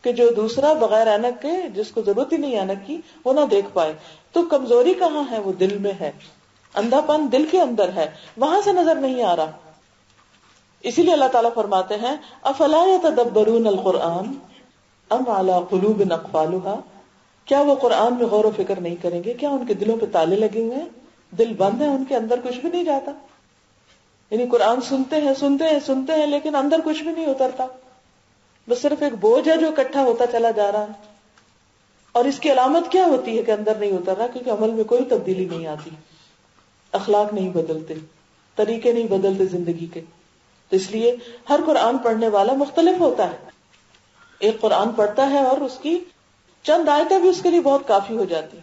کہ جو دوسرا بغیر اینک کے، جس کو ضرورت ہی نہیں اینک کی، وہ نہ دیکھ پائے. تو کمزوری کہاں ہے؟ وہ دل میں ہے. اندھا پن دل کے اندر ہے، وہاں سے نظر نہیں آ رہا. اسی لیے اللہ تعالیٰ فرماتے ہیں افلا یتدبرون القرآن ام علی قلوب اقفالها. کیا وہ قرآن میں غور و فکر نہیں کریں گے؟ کیا ان کے دلوں پہ تالے لگے ہوئے ہیں؟ دل بند ہے، ان کے اندر کچھ بھی نہیں جاتا. یعنی قرآن سنتے ہیں لیکن اندر کچھ بھی نہیں اترتا، بس صرف ایک بوجھ ہے جو اکٹھا ہوتا چلا جا رہا ہے. اور اس کی علامت کیا ہوتی ہے کہ اندر نہیں اتر رہا؟ کیونکہ عمل میں کوئی تبدیلی نہیں آتی، اخلاق نہیں بدلتے، طریقے نہیں بدلتے زندگی کے. تو اس لیے ہر قرآن پڑھنے والا مختلف ہوتا ہے. ایک قرآن پڑھتا ہے اور اس کی چند آیتیں بھی اس کے لیے بہت کافی ہو جاتی.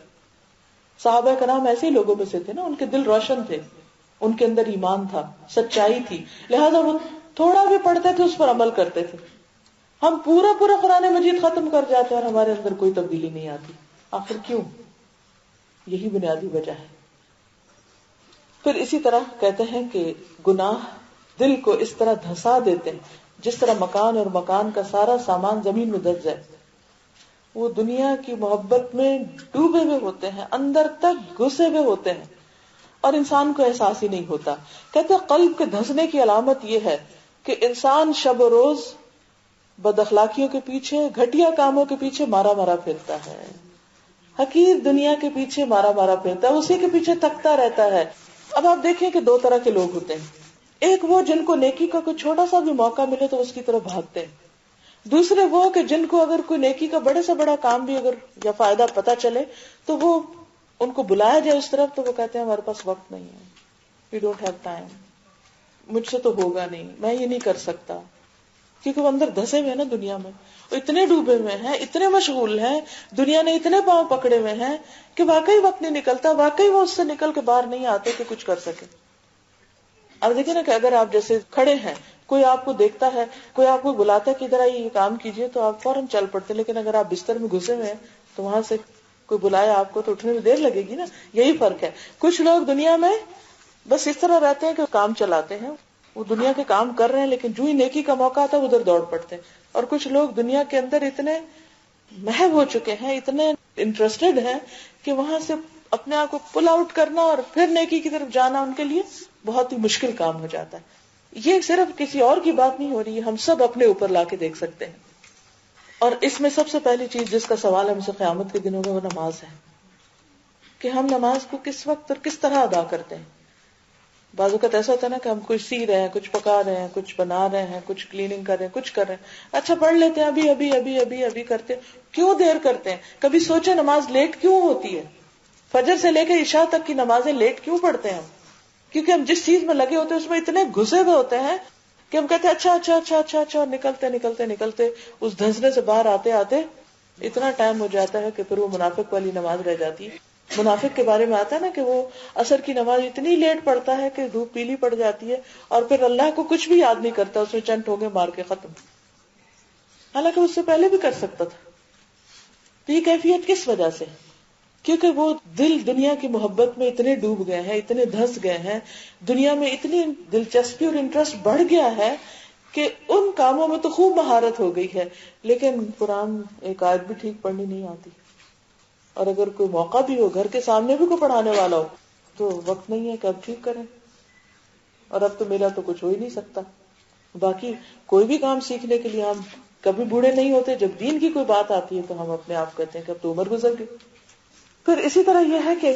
صحابہ کرام ایسے ہی لوگوں میں سے تھے نا، ان کے دل روشن تھے، ان کے اندر ایمان تھا، سچائی تھی، لہذا وہ تھوڑا بھی پڑھتے تھے اس پر عمل کرتے تھے. ہم پورا قرآن مجید ختم کر جاتے ہیں اور ہمارے اندر کوئی تبدیلی نہیں آتی. آخر کیوں؟ یہی بنیادی وجہ ہے. پھر اسی طرح کہتے ہیں کہ گناہ دل کو اس طرح دھسا دیتے ہیں جس طرح مکان اور مکان کا سارا سامان زمین میں دھس جائے. وہ دنیا کی محبت میں ڈوبے ہوئے ہوتے ہیں، اندر تک گھسے ہوئے ہوتے ہیں اور انسان کو احساس ہی نہیں ہوتا. کہتے ہیں قلب کے دھسنے کی علامت یہ ہے کہ انسان شب و روز بد اخلاقیوں کے پیچھے، گھٹیا کاموں کے پیچھے مارا پھرتا ہے، حقیر دنیا کے پیچھے مارا پھرتا ہے، اسی کے پیچھے تھکتا رہتا ہے. اب آپ دیکھیں کہ دو طرح کے لوگ ہوتے ہیں. ایک وہ جن کو نیکی کا کوئی چھوٹا سا بھی موقع ملے تو اس کی طرف بھاگتے ہیں. دوسرے وہ کہ جن کو اگر کوئی نیکی کا بڑے سے بڑا کام بھی اگر یا فائدہ پتا چلے تو وہ ان کو بلایا جائے اس طرف تو وہ کہتے ہیں ہمارے پاس وقت نہیں ہے، وی ڈونٹ ہیو ٹائم، مجھ سے تو ہوگا نہیں، میں یہ نہیں کر سکتا. کیونکہ وہ اندر دھسے ہوئے ہیں نا دنیا میں، وہ اتنے ڈوبے ہوئے ہیں، اتنے مشغول ہیں، دنیا نے اتنے پاؤں پکڑے ہوئے ہیں کہ واقعی وقت نہیں نکلتا، واقعی وہ اس سے نکل کے باہر نہیں آتے کہ کچھ کر سکے. اب دیکھیں نا کہ اگر آپ جیسے کھڑے ہیں، کوئی آپ کو دیکھتا ہے، کوئی آپ کو بلاتا ہے کہ ادھر آئیے یہ کام کیجیے تو آپ فوراً چل پڑتے. لیکن اگر آپ بستر میں گھسے ہوئے ہیں تو وہاں سے کوئی بلائے آپ کو تو اٹھنے میں دیر لگے گی نا. یہی فرق ہے. کچھ لوگ دنیا میں بس اس طرح رہتے ہیں کہ کام چلاتے ہیں، وہ دنیا کے کام کر رہے ہیں لیکن جو ہی نیکی کا موقع آتا ہے ادھر دوڑ پڑتے ہیں. اور کچھ لوگ دنیا کے اندر اتنے محو ہو چکے ہیں، اتنے انٹرسٹڈ ہیں کہ وہاں سے اپنے آپ کو پل آؤٹ کرنا اور پھر نیکی کی طرف جانا ان کے لیے بہت ہی مشکل کام ہو جاتا ہے. یہ صرف کسی اور کی بات نہیں ہو رہی ہے، ہم سب اپنے اوپر لا کے دیکھ سکتے ہیں. اور اس میں سب سے پہلی چیز جس کا سوال ہم سے قیامت کے دنوں میں وہ نماز ہے کہ ہم نماز کو کس وقت اور کس طرح ادا کرتے ہیں. بعض اوقات ایسا ہوتا ہے نا کہ ہم کچھ سی رہے ہیں، کچھ پکا رہے ہیں، کچھ بنا رہے ہیں، کچھ کلیننگ کر رہے ہیں، کچھ کر رہے ہیں، اچھا پڑھ لیتے ہیں، ابھی کرتے ہیں. کیوں دیر کرتے ہیں؟ کبھی سوچے نماز لیٹ کیوں ہوتی ہے؟ فجر سے لے کے عشاء تک کی نمازیں لیٹ کیوں پڑھتے ہیں ہم؟ کیونکہ ہم جس چیز میں لگے ہوتے ہیں اس میں اتنے گھسے ہوئے ہوتے ہیں کہ ہم کہتے ہیں اچھا نکلتے اس دھنسنے سے باہر آتے اتنا ٹائم ہو جاتا ہے کہ پھر وہ منافق والی نماز رہ جاتی ہے منافق کے بارے میں آتا ہے نا کہ وہ عصر کی نماز اتنی لیٹ پڑھتا ہے کہ دھوپ پیلی پڑ جاتی ہے اور پھر اللہ کو کچھ بھی یاد نہیں کرتا، اس میں چند ٹھونگے مار کے ختم، حالانکہ اس سے پہلے بھی کر سکتا تھا. تو یہ کیفیت کس وجہ سے؟ کیونکہ وہ دل دنیا کی محبت میں اتنے ڈوب گئے ہیں، اتنے دھس گئے ہیں، دنیا میں اتنی دلچسپی اور انٹرسٹ بڑھ گیا ہے کہ ان کاموں میں تو خوب مہارت ہو گئی ہے، لیکن قرآن ایک آیت بھی ٹھیک پڑھنی نہیں آتی. اور اگر کوئی موقع بھی ہو، گھر کے سامنے بھی کوئی پڑھانے والا ہو، تو وقت نہیں ہے کہ اب ٹھیک کریں، اور اب تو میرا تو کچھ ہو ہی نہیں سکتا. باقی کوئی بھی کام سیکھنے کے لیے ہم کبھی بوڑھے نہیں ہوتے. جب دین کی کوئی بات آتی ہے تو ہم اپنے آپ کہتے ہیں کہ اب تو عمر گزر گئی. پھر اسی طرح یہ ہے کہ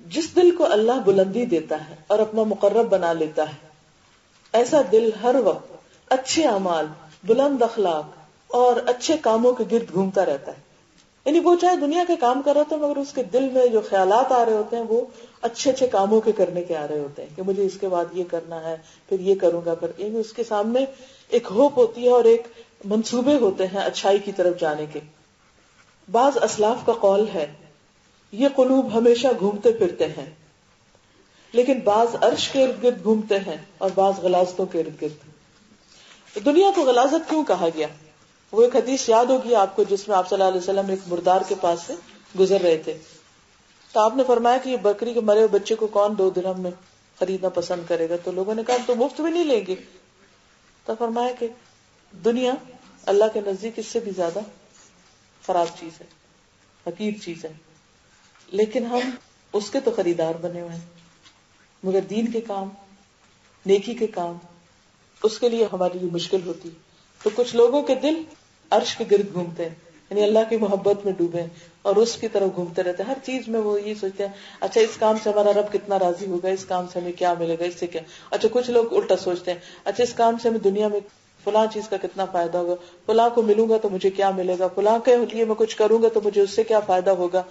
جس دل کو اللہ بلندی دیتا ہے اور اپنا مقرب بنا لیتا ہے، ایسا دل ہر وقت اچھے اعمال، بلند اخلاق اور اچھے کاموں کے گرد گھومتا رہتا ہے. یعنی وہ چاہے دنیا کے کام کر رہا تھا، مگر اس کے دل میں جو خیالات آ رہے ہوتے ہیں وہ اچھے اچھے کاموں کے کرنے کے آ رہے ہوتے ہیں کہ مجھے اس کے بعد یہ کرنا ہے، پھر یہ کروں گا، پھر یعنی اس کے سامنے ایک ہوپ ہوتی ہے اور ایک منصوبے ہوتے ہیں اچھائی کی طرف جانے کے. بعض اسلاف کا قول ہے یہ قلوب ہمیشہ گھومتے پھرتے ہیں، لیکن بعض عرش کے ارد گرد گھومتے ہیں اور بعض غلاظتوں کے ارد گرد. دنیا کو غلاظت کیوں کہا گیا؟ وہ ایک حدیث یاد ہوگی آپ کو جس میں آپ صلی اللہ علیہ وسلم ایک مردار کے پاس سے گزر رہے تھے، تو آپ نے فرمایا کہ یہ بکری کے مرے ہوئے بچے کو کون 2 درہم میں خریدنا پسند کرے گا؟ تو لوگوں نے کہا ہم تو مفت میں نہیں لیں گے. تو فرمایا کہ دنیا اللہ کے نزدیک اس سے بھی زیادہ خراب چیز ہے، حقیر چیز ہے، لیکن ہم اس کے تو خریدار بنے ہوئے ہیں، مگر دین کے کام، نیکی کے کام، اس کے لیے ہمارے لیے مشکل ہوتی. تو کچھ لوگوں کے دل عرش کے گرد گھومتے ہیں، یعنی اللہ کی محبت میں ڈوبے اور اس کی طرف گھومتے رہتے ہیں. ہر چیز میں وہ یہ سوچتے ہیں اچھا اس کام سے ہمارا رب کتنا راضی ہوگا، اس کام سے ہمیں کیا ملے گا، اس سے کیا. اچھا کچھ لوگ الٹا سوچتے ہیں اچھا اس کام سے ہمیں دنیا میں فلاں چیز کا کتنا فائدہ ہوگا، فلاں کو ملوں گا تو مجھے کیا ملے گا، فلاں کے لیے میں کچھ کروں گا تو مجھے اس سے کیا فائدہ ہوگا.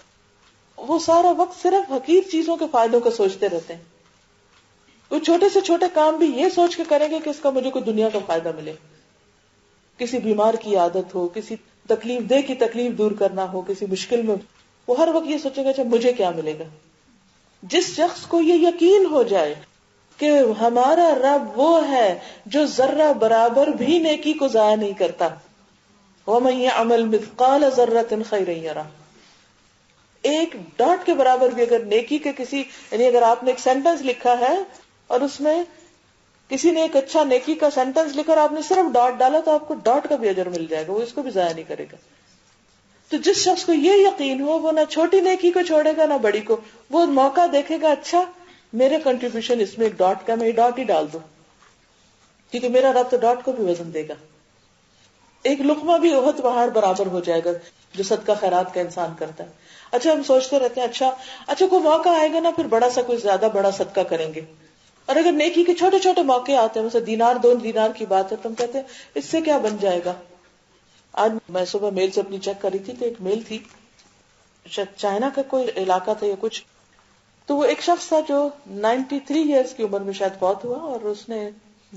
وہ سارا وقت صرف حقیر چیزوں کے فائدوں کو سوچتے رہتے ہیں. وہ چھوٹے سے چھوٹے کام بھی یہ سوچ کے کریں گے کہ اس کا مجھے کوئی دنیا کا فائدہ ملے. کسی بیمار کی عادت ہو، کسی تکلیف دہ کی تکلیف دور کرنا ہو، کسی مشکل میں، وہ ہر وقت یہ سوچے گا اچھا مجھے کیا ملے گا. جس شخص کو یہ یقین ہو جائے کہ ہمارا رب وہ ہے جو ذرہ برابر بھی نیکی کو ضائع نہیں کرتا، وَمَن يَعْمَلْ مِثْقَالَ ذَرَّةٍ خَيْرًا يَرَهُ، ایک ڈاٹ کے برابر بھی اگر نیکی کے کسی، یعنی اگر آپ نے ایک سینٹنس لکھا ہے اور اس میں کسی نے ایک اچھا نیکی کا سینٹنس لکھا اور آپ نے صرف ڈاٹ ڈالا تو آپ کو ڈاٹ کا بھی اجر مل جائے گا، وہ اس کو بھی ضائع نہیں کرے گا. تو جس شخص کو یہ یقین ہو وہ نہ چھوٹی نیکی کو چھوڑے گا نہ بڑی کو، وہ موقع دیکھے گا اچھا میرے کنٹریبیوشن اس میں ایک ڈاٹ کا، میں یہ ڈاٹ ہی ڈال دوں کیونکہ میرا رب تو ڈاٹ کو بھی وزن دے گا. ایک لقمہ بھی احد پہاڑ برابر ہو جائے گا جو صدقہ خیرات کا انسان کرتا ہے. اچھا ہم سوچتے رہتے ہیں اچھا کوئی موقع آئے گا نا پھر بڑا سا کوئی زیادہ بڑا صدقہ کریں گے، اور اگر نیکی کے چھوٹے چھوٹے موقع آتے ہیں، مثلا دینار 2 دینار کی بات ہے، تو ہم کہتے ہیں اس سے کیا بن جائے گا. آج میں صبح میل سے اپنی چیک کر رہی تھی تو ایک میل تھی، شاید چائنا کا کوئی علاقہ تھا یا کچھ، تو وہ ایک شخص تھا جو 93 ایئرس کی عمر میں شاید فوت ہوا، اور اس نے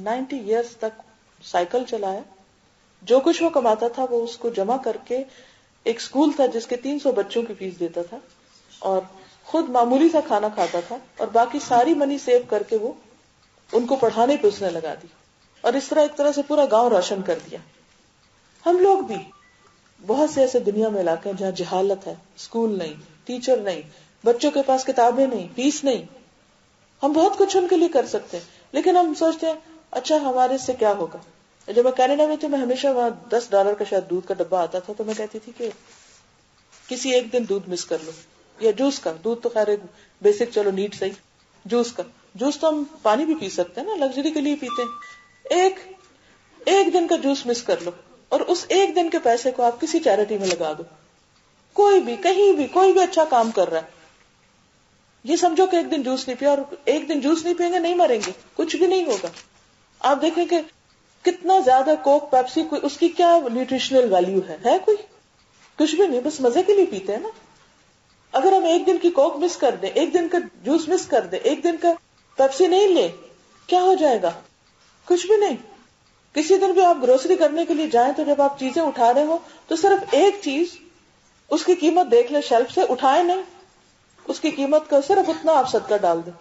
90 ایئرس تک سائیکل چلایا. جو کچھ وہ کماتا تھا وہ اس کو جمع کر کے ایک اسکول تھا جس کے 300 بچوں کی فیس دیتا تھا، اور خود معمولی سا کھانا کھاتا تھا، اور باقی ساری منی سیو کر کے وہ ان کو پڑھانے پہ اس نے لگا دی، اور اس طرح ایک طرح سے پورا گاؤں روشن کر دیا. ہم لوگ بھی بہت سے ایسے دنیا میں علاقے ہیں جہاں جہالت ہے، اسکول نہیں، ٹیچر نہیں، بچوں کے پاس کتابیں نہیں، فیس نہیں. ہم بہت کچھ ان کے لیے کر سکتے ہیں، لیکن ہم سوچتے ہیں اچھا ہمارے سے کیا ہوگا. جب میں کینیڈا میں تھی، میں ہمیشہ وہاں $10 کا شاید دودھ کا ڈبہ آتا تھا، تو میں کہتی تھی کہ کسی ایک دن دودھ مس کر لو، یا جوس کا، دودھ تو خیر بیسک چلو نیڈ صحیح، جوس تو ہم پانی بھی پی سکتے ہیں نا، لگژری کے لیے پیتے ہیں. ایک دن کا جوس مس کر لو، اور اس ایک دن کے پیسے کو آپ کسی چیریٹی میں لگا دو. کوئی بھی کہیں بھی کوئی بھی اچھا کام کر رہا ہے، یہ سمجھو کہ ایک دن جوس نہیں پیا، اور ایک دن جوس نہیں پیئیں گے نہیں مریں گے، کچھ بھی نہیں ہوگا. آپ دیکھیں کہ کتنا زیادہ کوک پیپسی، اس کی کیا نیوٹریشنل ویلیو ہے کوئی؟ کچھ بھی نہیں، بس مزے کے لیے پیتے ہیں نا. اگر ہم ایک دن کی کوک مس کر دیں، ایک دن کا جوس مس کر دیں، ایک دن کا پیپسی نہیں لیں، کیا ہو جائے گا؟ کچھ بھی نہیں. کسی دن بھی آپ گروسری کرنے کے لیے جائیں تو جب آپ چیزیں اٹھا رہے ہو تو صرف ایک چیز، اس کی قیمت دیکھ لیں شیلف سے، اٹھائے نہیں، اس کی قیمت کا صرف اتنا آپ صدقہ ڈال دیں.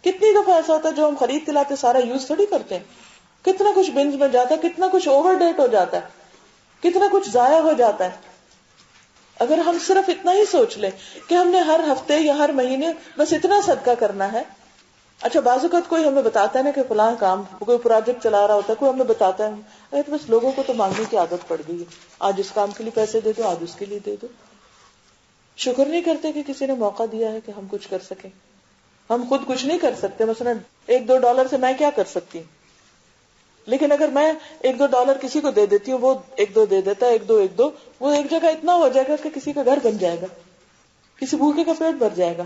کتنی دفعہ ایسا ہوتا ہے جو ہم خرید کے لاتے سارا یوز تھوڑی کرتے ہیں, کتنا کچھ بنز میں جاتا ہے, کتنا کچھ اوور ڈیٹ ہو جاتا ہے, کتنا کچھ ضائع ہو جاتا ہے. اگر ہم صرف اتنا ہی سوچ لیں کہ ہم نے ہر ہفتے یا ہر مہینے بس اتنا صدقہ کرنا ہے. اچھا بعض اوقات کوئی ہمیں بتاتا ہے نا کہ فلاں کام, کوئی پروجیکٹ چلا رہا ہوتا ہے, کوئی ہمیں بتاتا ہے, تو بس لوگوں کو تو مانگنے کی عادت پڑ گئی ہے, آج اس کام کے لیے پیسے دے دو, آج اس کے لیے دے دو. شکر نہیں کرتے کہ کسی نے موقع دیا ہے کہ ہم کچھ کر سکیں. ہم خود کچھ نہیں کر سکتے, مثلا $1-2 سے میں کیا کر سکتی ہوں, لیکن اگر میں $1-2 کسی کو دے دیتی ہوں, وہ 1-2 دے دیتا ہے, 1-2 وہ ایک جگہ اتنا ہو جائے گا کہ کسی کا گھر بن جائے گا, کسی بھوکے کا پیٹ بھر جائے گا.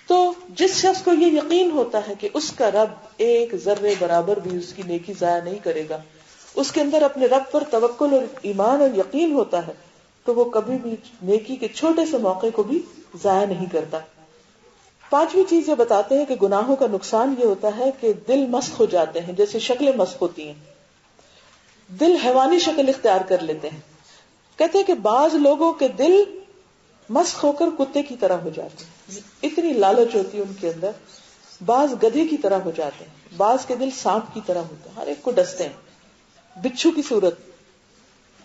تو جس شخص کو یہ یقین ہوتا ہے کہ اس کا رب ایک ذرے برابر بھی اس کی نیکی ضائع نہیں کرے گا, اس کے اندر اپنے رب پر توکل اور ایمان اور یقین ہوتا ہے, تو وہ کبھی بھی نیکی کے چھوٹے سے موقع کو بھی ضائع نہیں کرتا. پانچویں چیز یہ بتاتے ہیں کہ گناہوں کا نقصان یہ ہوتا ہے کہ دل مسخ ہو جاتے ہیں, جیسے شکلیں مسخ ہوتی ہیں, دل حیوانی شکل اختیار کر لیتے ہیں. کہتے ہیں کہ بعض لوگوں کے دل مسخ ہو کر کتے کی طرح ہو جاتے ہیں, اتنی لالچ ہوتی ہے ان کے اندر. بعض گدھے کی طرح ہو جاتے ہیں, بعض کے دل سانپ کی طرح ہوتے ہیں, ہر ایک کو ڈستے ہیں بچھو کی صورت.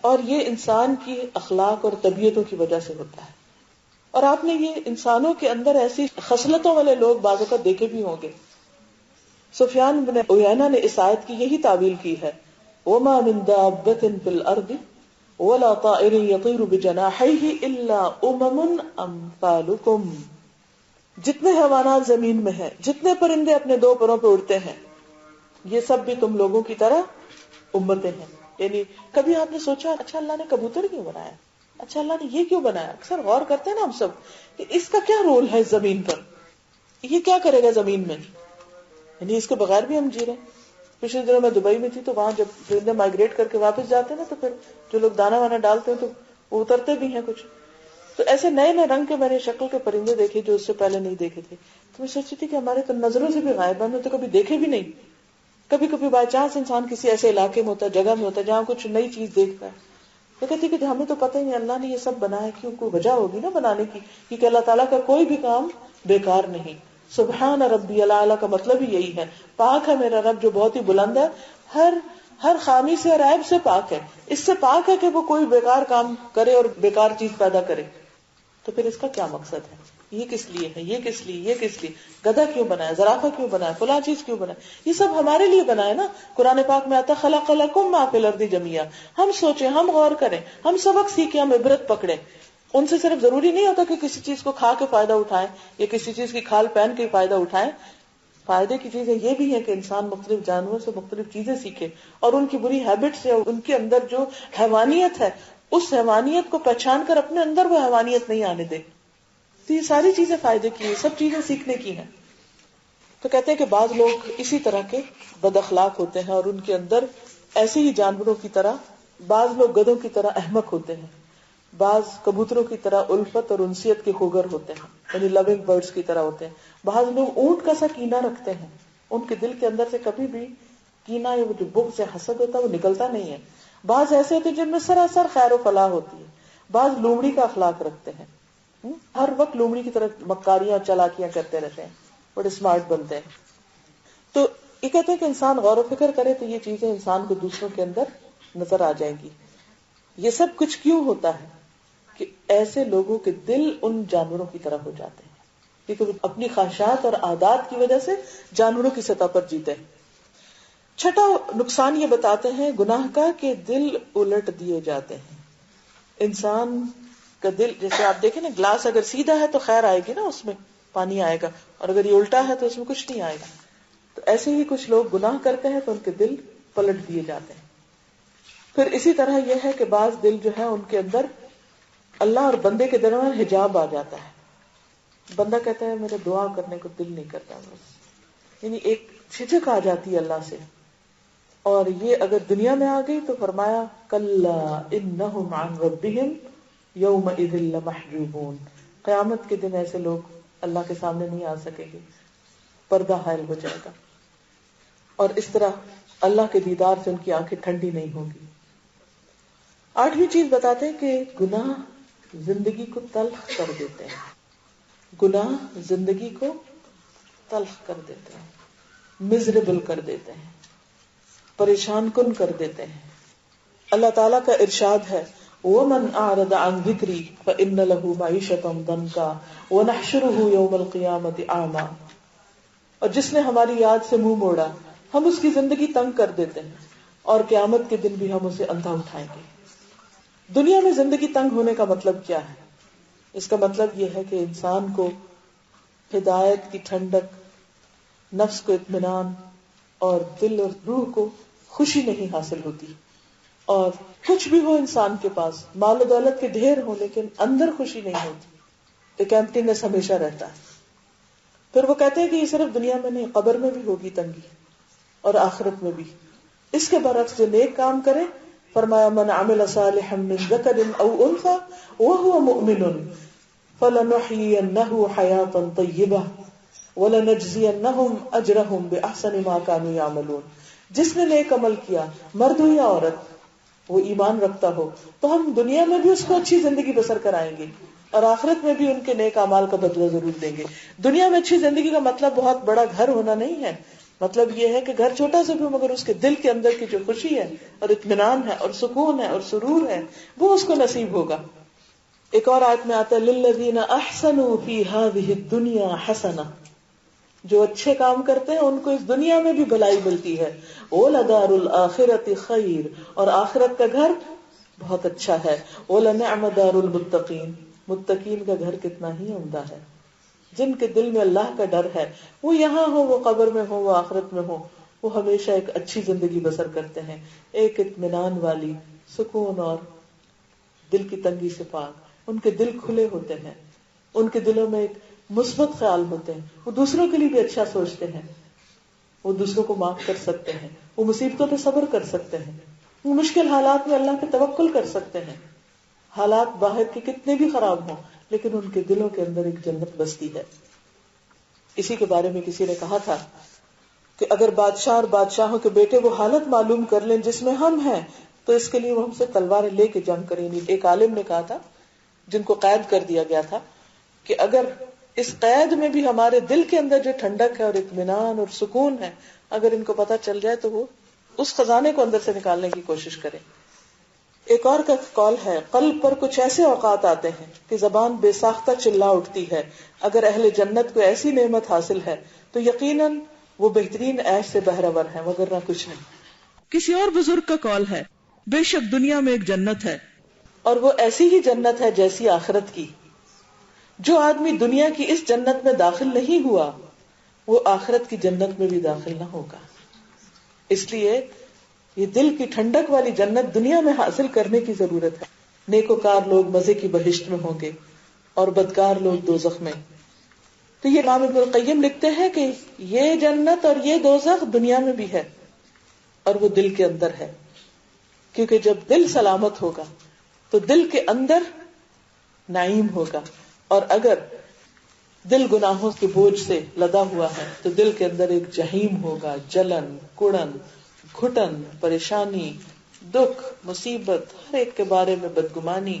اور یہ انسان کی اخلاق اور طبیعتوں کی وجہ سے ہوتا ہے. اور آپ نے یہ انسانوں کے اندر ایسی خصلتوں والے لوگ بعضوں کا دیکھے بھی ہوں گے. سفیان بن عیینہ نے اس آیت کی یہی تعویل کی ہے, وَمَا مِن دَابَّةٍ فِي الْأَرْضِ وَلَا طَائِرٍ يَطِيرُ بِجَنَاحَيْهِ إِلَّا أُمَمٌ أَمْثَالُكُمْ. جتنے حیوانات زمین میں ہیں, جتنے پرندے اپنے دو پروں پہ اڑتے ہیں, یہ سب بھی تم لوگوں کی طرح امتیں ہیں. یعنی کبھی آپ نے سوچا اچھا اللہ نے کبوتر کیوں بنایا, اچھا اللہ نے یہ کیوں بنایا؟ اکثر غور کرتے ہیں نا ہم سب کہ اس کا کیا رول ہے زمین پر, یہ کیا کرے گا زمین میں, یعنی اس کے بغیر بھی ہم جی رہے ہیں. پچھلے دنوں میں دبئی میں تھی, تو وہاں جب پرندے مائگریٹ کر کے واپس جاتے ہیں نا, تو پھر جو لوگ دانا وانا ڈالتے ہیں تو وہ اترتے بھی ہیں کچھ. تو ایسے نئے نئے رنگ کے میں نے شکل کے پرندے دیکھے جو اس سے پہلے نہیں دیکھے تھے. تو میں سوچی تھی کہ ہمارے تو نظروں سے بھی غائب ہیں, تو کبھی دیکھے بھی نہیں. کبھی کبھی بائی چانس انسان کسی ایسے علاقے میں ہوتا ہے, جگہ میں ہوتا ہے جہاں کچھ نئی چیز دیکھتا ہے, تو کہتی کہ ہمیں تو پتہ ہی نہیں اللہ نے یہ سب بنایا کیوں, کوئی وجہ ہوگی نا بنانے کی, کیونکہ اللہ تعالیٰ کا کوئی بھی کام بیکار نہیں. سبحان ربی الاعلی کا مطلب ہی یہی ہے, پاک ہے میرا رب جو بہت ہی بلند ہے, ہر خامی سے اور عیب سے پاک ہے. اس سے پاک ہے کہ وہ کوئی بیکار کام کرے اور بیکار چیز پیدا کرے. تو پھر اس کا کیا مقصد ہے, یہ کس لیے ہے, یہ کس لیے, یہ کس لیے, گدھا کیوں بنایا, زرافہ کیوں بنایا, فلاں چیز کیوں بنایا, یہ سب ہمارے لیے بنایا نا. قرآن پاک میں آتا خلق لکم ما فی الارض جميعا. ہم سوچیں, ہم غور کریں, ہم سبق سیکھیں, ہم عبرت پکڑیں. ان سے صرف ضروری نہیں ہوتا کہ کسی چیز کو کھا کے فائدہ اٹھائیں یا کسی چیز کی کھال پہن کے فائدہ اٹھائیں. فائدے کی چیزیں یہ بھی ہے کہ انسان مختلف جانوروں سے مختلف چیزیں سیکھے اور ان کی بری ہیبٹس یا ان کے اندر جو حیوانیت ہے اس حیوانیت کو پہچان کر اپنے اندر وہ حیوانیت نہیں آنے دے. تو یہ ساری چیزیں فائدے کی ہیں, سب چیزیں سیکھنے کی ہیں. تو کہتے ہیں کہ بعض لوگ اسی طرح کے بد اخلاق ہوتے ہیں اور ان کے اندر ایسے ہی جانوروں کی طرح, بعض لوگ گدھوں کی طرح احمق ہوتے ہیں, بعض کبوتروں کی طرح الفت اور انسیت کے خوگر ہوتے ہیں, یعنی لونگ برڈز کی طرح ہوتے ہیں. بعض لوگ اونٹ کا سا کینہ رکھتے ہیں, ان کے دل کے اندر سے کبھی بھی کینہ یا جو بغض یا حسد ہوتا ہے وہ نکلتا نہیں ہے. بعض ایسے ہوتے ہیں جن میں سراسر خیر و فلاح ہوتی ہے. بعض لومڑی کا اخلاق رکھتے ہیں, ہر وقت لومڑی کی طرح مکاریاں اور چالاکیاں کرتے رہتے ہیں, بڑے اسمارٹ بنتے ہیں. تو یہ کہتے ہیں کہ انسان غور و فکر کرے تو یہ چیزیں انسان کو دوسروں کے اندر نظر آ جائیں گی. یہ سب کچھ کیوں ہوتا ہے کہ ایسے لوگوں کے دل ان جانوروں کی طرح ہو جاتے ہیں, کیونکہ وہ اپنی خواہشات اور عادات کی وجہ سے جانوروں کی سطح پر جیتے ہیں. چھٹا نقصان یہ بتاتے ہیں گناہ کا کہ دل الٹ دیے جاتے ہیں. انسان کا دل, جیسے آپ دیکھیں نا, گلاس اگر سیدھا ہے تو خیر آئے گی نا, اس میں پانی آئے گا, اور اگر یہ الٹا ہے تو اس میں کچھ نہیں آئے گا. تو ایسے ہی کچھ لوگ گناہ کرتے ہیں تو ان کے دل پلٹ دیے جاتے ہیں. پھر اسی طرح یہ ہے کہ بعض دل جو ہے ان کے اندر اللہ اور بندے کے درمیان حجاب آ جاتا ہے. بندہ کہتا ہے میرے دعا کرنے کو دل نہیں کرتا, بس یعنی ایک جھجک آ جاتی ہے اللہ سے. اور یہ اگر دنیا میں آ گئی تو فرمایا کلا انہم عن ربہم یومئذ لمحجوبون. قیامت کے دن ایسے لوگ اللہ کے سامنے نہیں آ سکیں گے, پردہ حائل ہو جائے گا, اور اس طرح اللہ کے دیدار سے ان کی آنکھیں ٹھنڈی نہیں ہوں گی. آٹھویں چیز بتاتے ہیں کہ گناہ زندگی کو تلخ کر دیتے ہیں. گناہ زندگی کو تلخ کر دیتے ہیں، مزریبل کر دیتے ہیں، پریشان کن کر دیتے ہیں۔ اللہ تعالیٰ کا ارشاد ہے وَمَنْ أَعْرَضَ عَنْ ذِكْرِي فَإِنَّ لَهُ مَعِيشَةً ضَنْكًا وَنَحْشُرُهُ يَوْمَ الْقِيَامَةِ أَعْمَى، اور جس نے ہماری یاد سے منہ موڑا ہم اس کی زندگی تنگ کر دیتے ہیں اور قیامت کے دن بھی ہم اسے اندھا اٹھائیں گے۔ دنیا میں زندگی تنگ ہونے کا مطلب کیا ہے؟ اس کا مطلب یہ ہے کہ انسان کو ہدایت کی ٹھنڈک، نفس کو اطمینان اور دل اور روح کو خوشی نہیں حاصل ہوتی، اور کچھ بھی ہو انسان کے پاس، مال و دولت کے ڈھیر ہو، لیکن اندر خوشی نہیں ہوتی، ایک ایمپٹینس ہمیشہ رہتا ہے۔ پھر وہ کہتے ہیں کہ یہ صرف دنیا میں نہیں، قبر میں بھی ہوگی تنگی اور آخرت میں بھی۔ اس کے برعکس جو نیک کام کرے، فرمایا من عمل صالحا من ذکر او انثى وهو مؤمن فلنحيينه حياة طیبہ وَلَنَجْزِيَنَّهُمْ أَجْرَهُمْ بِأَحْسَنِ مَا كَانُوا يَعْمَلُونَ، جس نے نیک عمل کیا، مرد ہو یا عورت، وہ ایمان رکھتا ہو، تو ہم دنیا میں بھی اس کو اچھی زندگی بسر کرائیں گے اور آخرت میں بھی ان کے نیک اعمال کا بدلہ ضرور دیں گے۔ دنیا میں اچھی زندگی کا مطلب بہت بڑا گھر ہونا نہیں ہے، مطلب یہ ہے کہ گھر چھوٹا سا بھی ہو مگر اس کے دل کے اندر کی جو خوشی ہے اور اطمینان ہے اور سکون ہے اور سرور ہے وہ اس کو نصیب ہوگا۔ ایک اور آیت میں آتا ہے لِلَّذِينَ أَحْسَنُوا فِي هَذِهِ الدُّنْيَا حَسَنَةٌ، جو اچھے کام کرتے ہیں ان کو اس دنیا میں بھی بھلائی ملتی ہے، وَلَدَارُ الْآخِرَةِ خَيْرٌ، اور آخرت کا گھر بہت اچھا ہے، وَلَنِعْمَ دَارُ الْمُتَّقِينَ، متقین کا گھر کتنا ہی عمدہ ہے۔ جن کے دل میں اللہ کا ڈر ہے، وہ یہاں ہو، وہ قبر میں ہو، وہ آخرت میں ہو، وہ ہمیشہ ایک اچھی زندگی بسر کرتے ہیں، ایک اطمینان والی، سکون اور دل کی تنگی سے پاک۔ ان کے دل کھلے ہوتے ہیں، ان کے دلوں میں ایک مثبت خیال ہوتے ہیں، وہ دوسروں کے لیے بھی اچھا سوچتے ہیں، وہ دوسروں کو معاف کر سکتے ہیں، وہ مصیبتوں پہ صبر کر سکتے ہیں، وہ مشکل حالات میں اللہ پہ توکل کر سکتے ہیں۔ حالات باہر کے کتنے بھی خراب ہوں لیکن ان کے دلوں کے اندر ایک جنت بستی ہے۔ اسی کے بارے میں کسی نے کہا تھا کہ اگر بادشاہ اور بادشاہوں کے بیٹے وہ حالت معلوم کر لیں جس میں ہم ہیں تو اس کے لیے وہ ہم سے تلواریں لے کے جنگ کریں گے۔ ایک عالم نے کہا تھا جن کو قید کر دیا گیا تھا کہ اگر اس قید میں بھی ہمارے دل کے اندر جو ٹھنڈک ہے اور اطمینان اور سکون ہے، اگر ان کو پتہ چل جائے تو وہ اس خزانے کو اندر سے نکالنے کی کوشش کریں۔ ایک اور کا قول ہے قلب پر کچھ ایسے اوقات آتے ہیں کہ زبان بے ساختہ چلا اٹھتی ہے، اگر اہل جنت کو ایسی نعمت حاصل ہے تو یقیناً وہ بہترین عیش سے بہرور ہے، مگر نہ کچھ نہیں۔ کسی اور بزرگ کا قول ہے بے شک دنیا میں ایک جنت ہے اور وہ ایسی ہی جنت ہے جیسی آخرت کی۔ جو آدمی دنیا کی اس جنت میں داخل نہیں ہوا وہ آخرت کی جنت میں بھی داخل نہ ہوگا۔ اس لیے یہ دل کی ٹھنڈک والی جنت دنیا میں حاصل کرنے کی ضرورت ہے۔ نیکوکار لوگ مزے کی بہشت میں ہوں گے اور بدکار لوگ دوزخ میں۔ تو یہ امام ابن القیم لکھتے ہیں کہ یہ جنت اور یہ دوزخ دنیا میں بھی ہے اور وہ دل کے اندر ہے، کیونکہ جب دل سلامت ہوگا تو دل کے اندر نعیم ہوگا، اور اگر دل گناہوں کے بوجھ سے لدا ہوا ہے تو دل کے اندر ایک جہنم ہوگا، جلن، کڑن، گھٹن، پریشانی، دکھ، مصیبت، ہر ایک کے بارے میں بدگمانی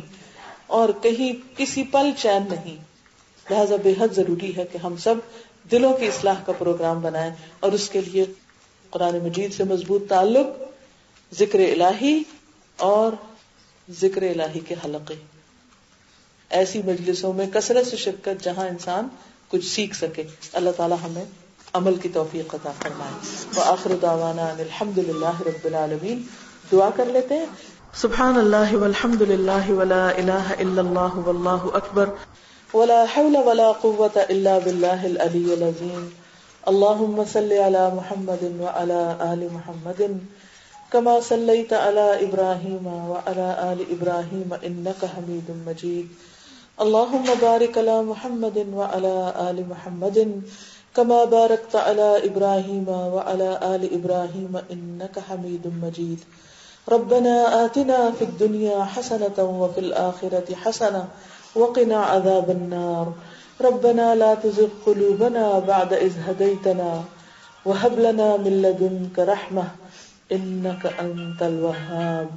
اور کہیں کسی پل چین نہیں۔ لہذا بے حد ضروری ہے کہ ہم سب دلوں کی اصلاح کا پروگرام بنائیں، اور اس کے لیے قرآن مجید سے مضبوط تعلق، ذکر الہی اور ذکر الہی کے حلقے، ایسی مجلسوں میں کثرت سے شرکت جہاں انسان کچھ سیکھ سکے۔ اللہ تعالی ہمیں عمل کی توفیق عطا فرمائے۔ وآخر دعوانا ان الحمد للہ رب العالمین۔ دعا کر لیتے ہیں۔ سبحان اللہ والحمد للہ ولا الہ الا اللہ واللہ اکبر ولا حول ولا قوة الا باللہ العلی العظیم۔ اللہم صل علی محمد وعلی آل محمد کما صلیت علی ابراہیم وعلی آل ابراہیم انک حمید مجید۔ اللہم بارک علی محمد وعلی آل محمد کما بارکت علی ابراہیم وعلی آل ابراہیم انک حمید مجید۔ ربنا آتنا فی الدنیا حسنة وفی الآخرة حسنة وقنا عذاب النار۔ ربنا لا تزغ قلوبنا بعد إذ هديتنا وهب لنا من لدنك رحمة إنك أنت الوهاب۔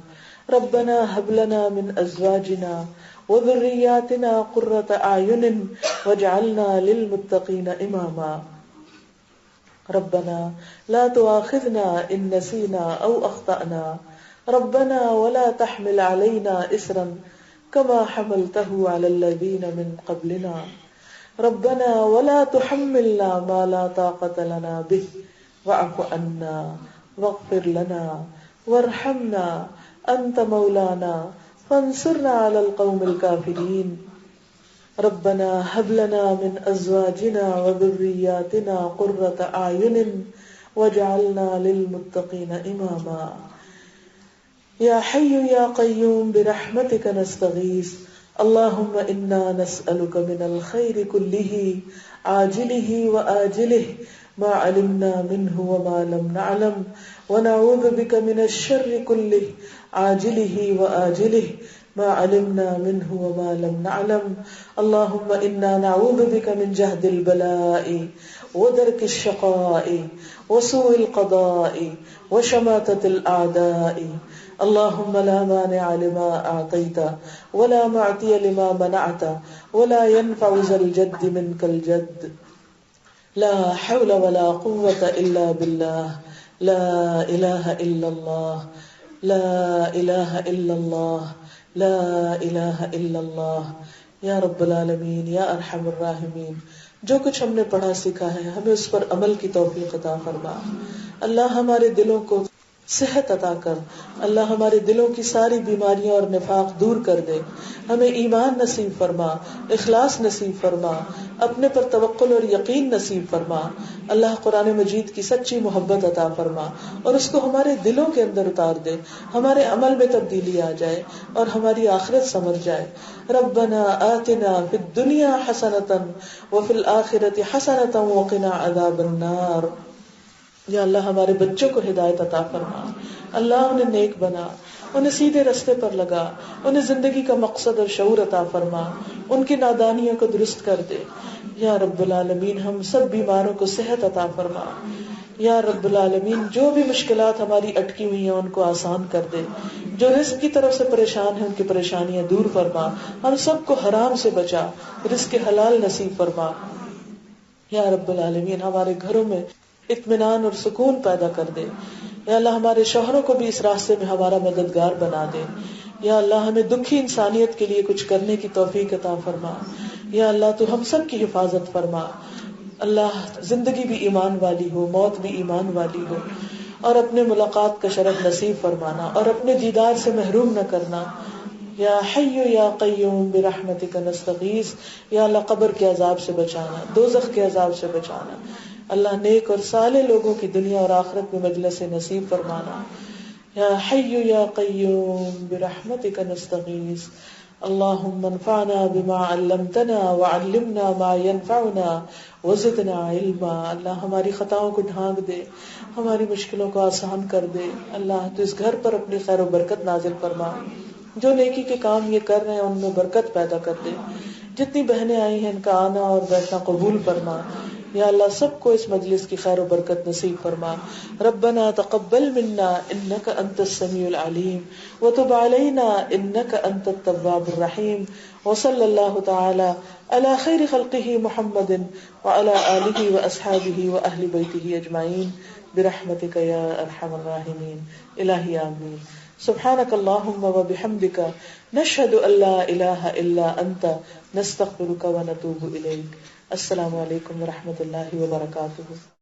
ربنا هب لنا من أزواجنا وذرياتنا قرة أعين واجعلنا للمتقين إماما ربنا لا تؤاخذنا إن نسينا أو أخطأنا ربنا ولا تحمل علينا إصرا كما حملته على الذين من قبلنا ربنا ولا تحملنا ما لا طاقة لنا به واعف عنا واغفر لنا وارحمنا أنت مولانا فانصرنا على القوم الكافرين ربنا هب لنا من أزواجنا وذرياتنا قرة أعين واجعلنا للمتقين إماما يا حي يا قيوم برحمتك نستغيث اللهم إنا نسألك من الخير كله عاجله وآجله ما علمنا منه وما لم نعلم ونعوذ بك من الشر كله عاجله وآجله ما علمنا منه وما لم نعلم اللهم إنا نعوذ بك من جهد البلاء ودرك الشقاء وسوء القضاء وشماتة الأعداء اللهم لا مانع لما أعطيت ولا معطي لما منعت ولا ينفع ذا الجد منك الجد لا حول ولا قوة إلا بالله لا إله إلا الله لا إله إلا الله لا إله إلا الله یا رب العالمین یا ارحم الراحمین، جو کچھ ہم نے پڑھا سیکھا ہے ہمیں اس پر عمل کی توفیق عطا فرما. اللہ ہمارے دلوں کو صحت عطا کر، اللہ ہمارے دلوں کی ساری بیماریاں اور نفاق دور کر دے، ہمیں ایمان نصیب فرما، اخلاص نصیب فرما، اپنے پر توکل اور یقین نصیب فرما. اللہ قرآن مجید کی سچی محبت عطا فرما اور اس کو ہمارے دلوں کے اندر اتار دے، ہمارے عمل میں تبدیلی آ جائے اور ہماری آخرت سمجھ جائے. ربنا آتنا فی الدنیا حسنۃ وفی الآخرۃ حسنۃ وقنا عذاب النار. یا اللہ ہمارے بچوں کو ہدایت عطا فرما، اللہ انہیں نیک بنا، انہیں سیدھے رستے پر لگا، انہیں زندگی کا مقصد اور شعور عطا فرما، ان کی نادانیوں کو درست کر دے. یا رب العالمین ہم سب بیماروں کو صحت عطا فرما. یا رب العالمین جو بھی مشکلات ہماری اٹکی ہوئی ہیں ان کو آسان کر دے، جو رزق کی طرف سے پریشان ہیں ان کی پریشانیاں دور فرما، ہم سب کو حرام سے بچا، رزق حلال نصیب فرما. یا رب العالمین ہمارے گھروں میں اطمینان اور سکون پیدا کر دے. یا اللہ ہمارے شوہروں کو بھی اس راستے میں ہمارا مددگار بنا دے. یا اللہ ہمیں دکھی انسانیت کے لیے کچھ کرنے کی توفیق عطا فرما. یا اللہ تو ہم سب کی حفاظت فرما. اللہ زندگی بھی ایمان والی ہو، موت بھی ایمان والی ہو، اور اپنے ملاقات کا شرف نصیب فرمانا اور اپنے دیدار سے محروم نہ کرنا. یا حی یا قیوم برحمتک نستغیث. یا اللہ قبر کے عذاب سے بچانا، دوزخ کے عذاب سے بچانا. اللہ نیک اور صالح لوگوں کی دنیا اور آخرت میں مجلس نصیب فرمانا. یا حی یا قیوم برحمتک نستغیث. اللہم انفعنا بما علمتنا وعلمنا ما ينفعنا وزدنا علما. اللہ ہماری خطاؤں کو ڈھانک دے، ہماری مشکلوں کو آسان کر دے. اللہ تو اس گھر پر اپنی خیر و برکت نازل فرما. جو نیکی کے کام یہ کر رہے ہیں ان میں برکت پیدا کر دے. جتنی بہنیں آئی ہیں ان کا آنا اور بیٹھنا قبول فرما. یا اللہ سب کو اس مجلس کی خیر و برکت نصیب فرما. ربنا تقبل منا انك انت السميع العليم وتب علينا انك انت التواب الرحيم. وصلى الله تعالى على خير خلقه محمد وعلى آله واصحابه واهل بيته اجمعين برحمتك يا ارحم الراحمين. الہی آمین. سبحانك اللهم وبحمدك نشهد ان لا اله الا انت نستغفرك ونتوب اليك. السلام علیکم ورحمۃ اللہ وبرکاتہ.